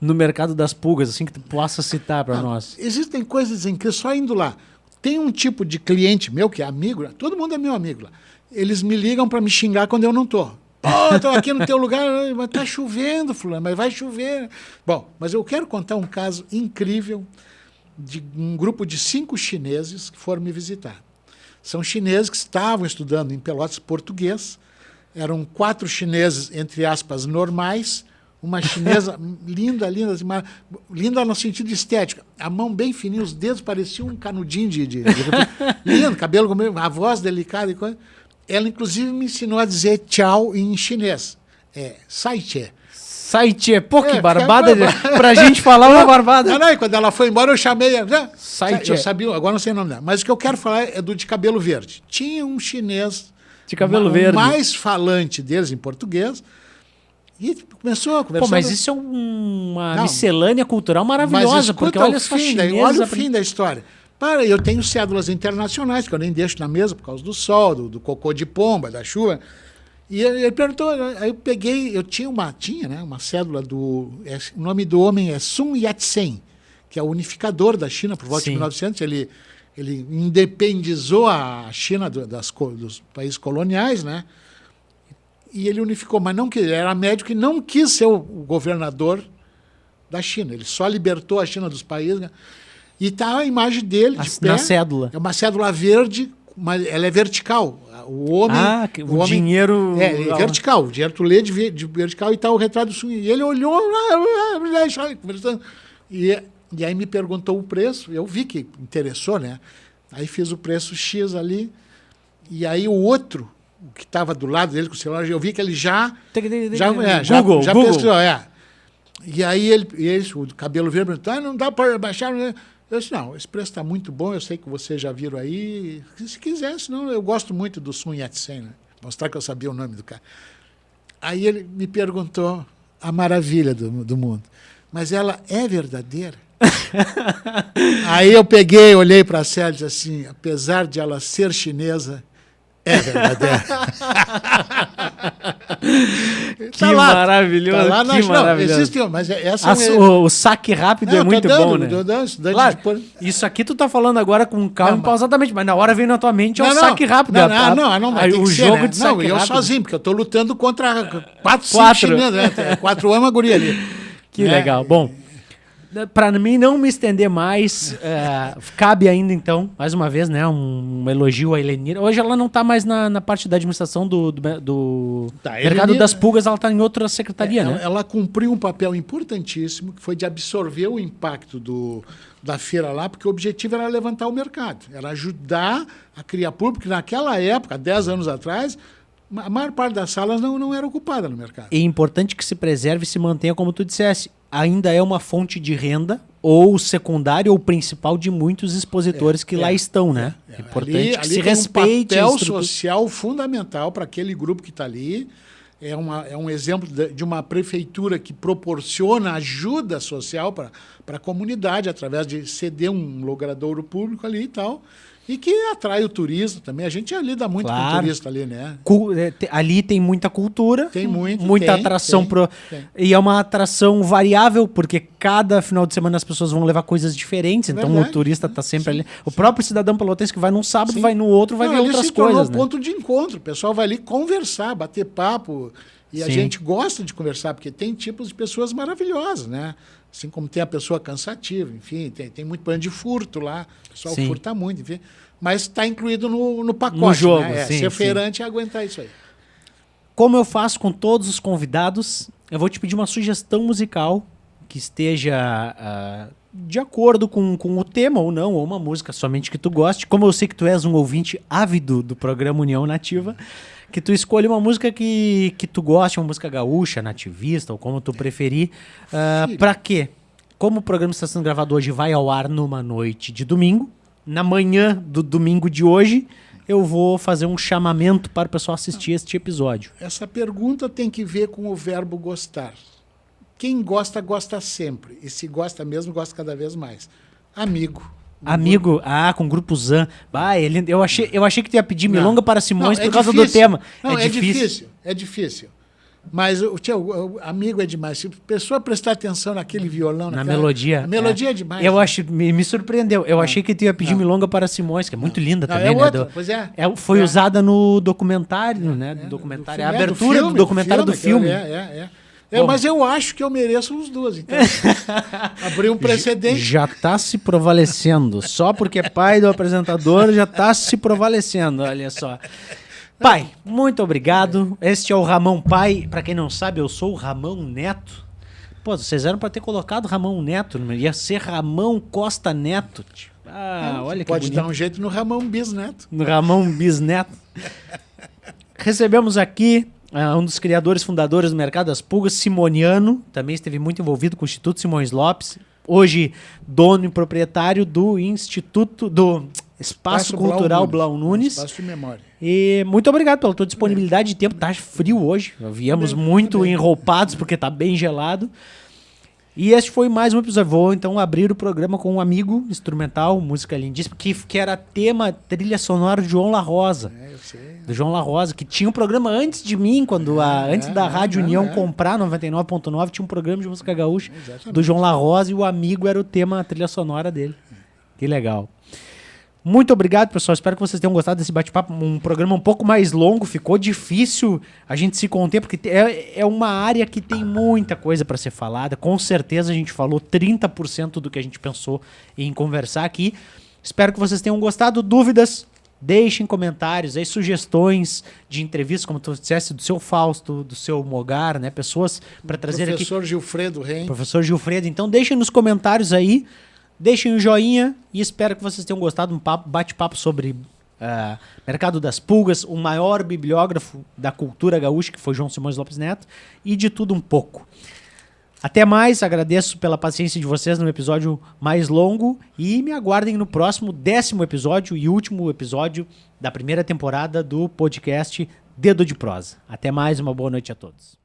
no mercado das pulgas, assim, que tu possa citar para nós. Existem coisas incríveis, só indo lá. Tem um tipo de cliente meu que é amigo, todo mundo é meu amigo lá. Eles me ligam para me xingar quando eu não tô. Pô, estou aqui no teu lugar, mas tá chovendo, fulano, mas vai chover. Bom, mas eu quero contar um caso incrível de um grupo de 5 chineses que foram me visitar. São chineses que estavam estudando em Pelotas português. Eram 4 chineses, entre aspas, normais. Uma chinesa linda, linda no sentido estético. A mão bem fininha, os dedos pareciam um canudinho lindo, cabelo, a voz delicada e coisa. Ela, inclusive, me ensinou a dizer tchau em chinês. Sai tchê. Sai tchê. Pô, que barbada. Pra gente falar uma barbada. Não, e quando ela foi embora, eu chamei ela. Sai tchê. Eu sabia, agora não sei o nome dela. Mas o que eu quero falar é do de cabelo verde. Tinha um chinês de cabelo verde, mais falante deles em português. E começou a conversar. Pô, mas isso é uma miscelânea cultural maravilhosa, porque olha só, olha o fim da história. Eu tenho cédulas internacionais, que eu nem deixo na mesa por causa do sol, do cocô de pomba, da chuva. E ele perguntou, aí eu peguei, eu tinha uma cédula o nome do homem é Sun Yat-sen, que é o unificador da China por volta de 1900. Ele independizou a China dos países coloniais, né? E ele unificou, mas não quis, ele era médico e não quis ser o governador da China. Ele só libertou a China dos países, né? E está a imagem dele de pé. Na cédula. É uma cédula verde, mas ela é vertical. O homem... o homem, dinheiro... É vertical. O dinheiro tu lê de vertical e está o retrato do Sun. E ele olhou, conversando. E aí me perguntou o preço. Eu vi que interessou, né? Aí fiz o preço X ali. E aí o outro, o que estava do lado dele com o celular, eu vi que ele já Google. pesquisou. E aí ele, o cabelo verde, perguntou, não dá para baixar... Eu disse, não, esse preço está muito bom, eu sei que vocês já viram aí. Se quiser, senão eu gosto muito do Sun Yat-sen, né? Mostrar que eu sabia o nome do cara. Aí ele me perguntou a maravilha do mundo. Mas ela é verdadeira? Aí eu peguei, olhei para a Célia e disse assim, apesar de ela ser chinesa, é verdadeira. Que maravilhoso, tá lá, que maravilhoso. Existe, mas o saque rápido é muito bom, né? Claro, isso aqui tu tá falando agora com calma, pausadamente, mas na hora vem na tua mente o saque rápido. Não, o jogo de saque rápido. Eu sozinho, porque eu tô lutando contra 5 chineses, né? 4 homens, a guria ali. Que legal. Bom, para mim não me estender mais, cabe ainda então, mais uma vez, né, um elogio à Helenira. Hoje ela não está mais na parte da administração do mercado das pulgas, ela está em outra secretaria, né? Ela cumpriu um papel importantíssimo, que foi de absorver o impacto da feira lá, porque o objetivo era levantar o mercado, era ajudar a criar público, porque naquela época, 10 anos atrás, a maior parte das salas não era ocupada no mercado. É importante que se preserve e se mantenha, como tu dissesse, ainda é uma fonte de renda ou secundária ou principal de muitos expositores que lá estão, né? É importante que se respeite. Um papel social fundamental para aquele grupo que está ali. É um exemplo de uma prefeitura que proporciona ajuda social para a comunidade através de ceder um logradouro público ali e tal. E que atrai o turista também. A gente lida muito com o turista ali, né? Ali tem muita cultura. Tem muita atração. E é uma atração variável, porque cada final de semana as pessoas vão levar coisas diferentes. Então o turista está sempre ali. O próprio cidadão pelotense que vai num sábado, vai no outro, vai ver outras coisas. É um ponto de encontro. O pessoal vai ali conversar, bater papo. E a gente gosta de conversar, porque tem tipos de pessoas maravilhosas, né? Assim como tem a pessoa cansativa, enfim, tem muito plano de furto lá, o pessoal furta muito, enfim. Mas está incluído no pacote, no jogo, né? Ser feirante é aguentar isso aí. Como eu faço com todos os convidados, eu vou te pedir uma sugestão musical que esteja de acordo com o tema ou não, ou uma música somente que tu goste. Como eu sei que tu és um ouvinte ávido do programa União Nativa, que tu escolha uma música que tu goste, uma música gaúcha, nativista, ou como tu preferir. Pra quê? Como o programa está sendo gravado hoje, vai ao ar numa noite de domingo, na manhã do domingo de hoje, eu vou fazer um chamamento para o pessoal assistir este episódio. Essa pergunta tem que ver com o verbo gostar. Quem gosta, gosta sempre. E se gosta mesmo, gosta cada vez mais. Amigo. Amigo, com Grupo Zan. Eu achei que tu ia pedir Milonga para Simões por causa difícil. do tema. Não, é difícil. É difícil. Mas o amigo é demais. Se a pessoa prestar atenção naquele violão, na melodia. A melodia é demais. Eu acho, me surpreendeu. Eu achei que tu ia pedir Milonga para Simões, que é muito linda também, é né? outra, pois é. Foi usada no documentário, né? Do documentário. A abertura do documentário do filme. Mas eu acho que eu mereço os duas, então. Abrir um precedente. Já está se provalecendo. Só porque é pai do apresentador, já está se provalecendo, olha só. Pai, muito obrigado. Este é o Ramão Pai. Para quem não sabe, eu sou o Ramão Neto. Pô, vocês eram para ter colocado Ramão Neto, ia ser Ramão Costa Neto. Olha que pode bonito. dar um jeito no Ramão Bisneto. No Ramão Bisneto. Recebemos aqui um dos criadores fundadores do Mercado das Pulgas, Simoniano, também esteve muito envolvido com o Instituto Simões Lopes, hoje dono e proprietário do Instituto do Espaço Cultural Blau Nunes. Espaço de memória. E muito obrigado pela tua disponibilidade de tempo. Tá frio hoje. Viemos muito enroupados porque tá bem gelado. E este foi mais um episódio. Vou então abrir o programa com um amigo instrumental, música lindíssima, que era tema trilha sonora de João La Rosa. Eu sei. Do João La Rosa, que tinha um programa antes de mim, antes da Rádio União comprar 99.9, tinha um programa de música gaúcha do João La Rosa e o amigo era o tema, a trilha sonora dele. Que legal. Muito obrigado, pessoal. Espero que vocês tenham gostado desse bate-papo. Um programa um pouco mais longo. Ficou difícil a gente se conter, porque é uma área que tem muita coisa para ser falada. Com certeza a gente falou 30% do que a gente pensou em conversar aqui. Espero que vocês tenham gostado. Dúvidas? Deixem comentários aí, sugestões de entrevistas, como tu disseste, do seu Fausto, do seu Mogar, né? Pessoas para trazer aqui. Professor Gilfredo Reim. Professor Gilfredo. Então deixem nos comentários aí. Deixem um joinha e espero que vocês tenham gostado de um bate-papo sobre Mercado das Pulgas, o maior bibliógrafo da cultura gaúcha, que foi João Simões Lopes Neto, e de tudo um pouco. Até mais, agradeço pela paciência de vocês no episódio mais longo e me aguardem no próximo 10º episódio e último episódio da primeira temporada do podcast Dedo de Prosa. Até mais, uma boa noite a todos.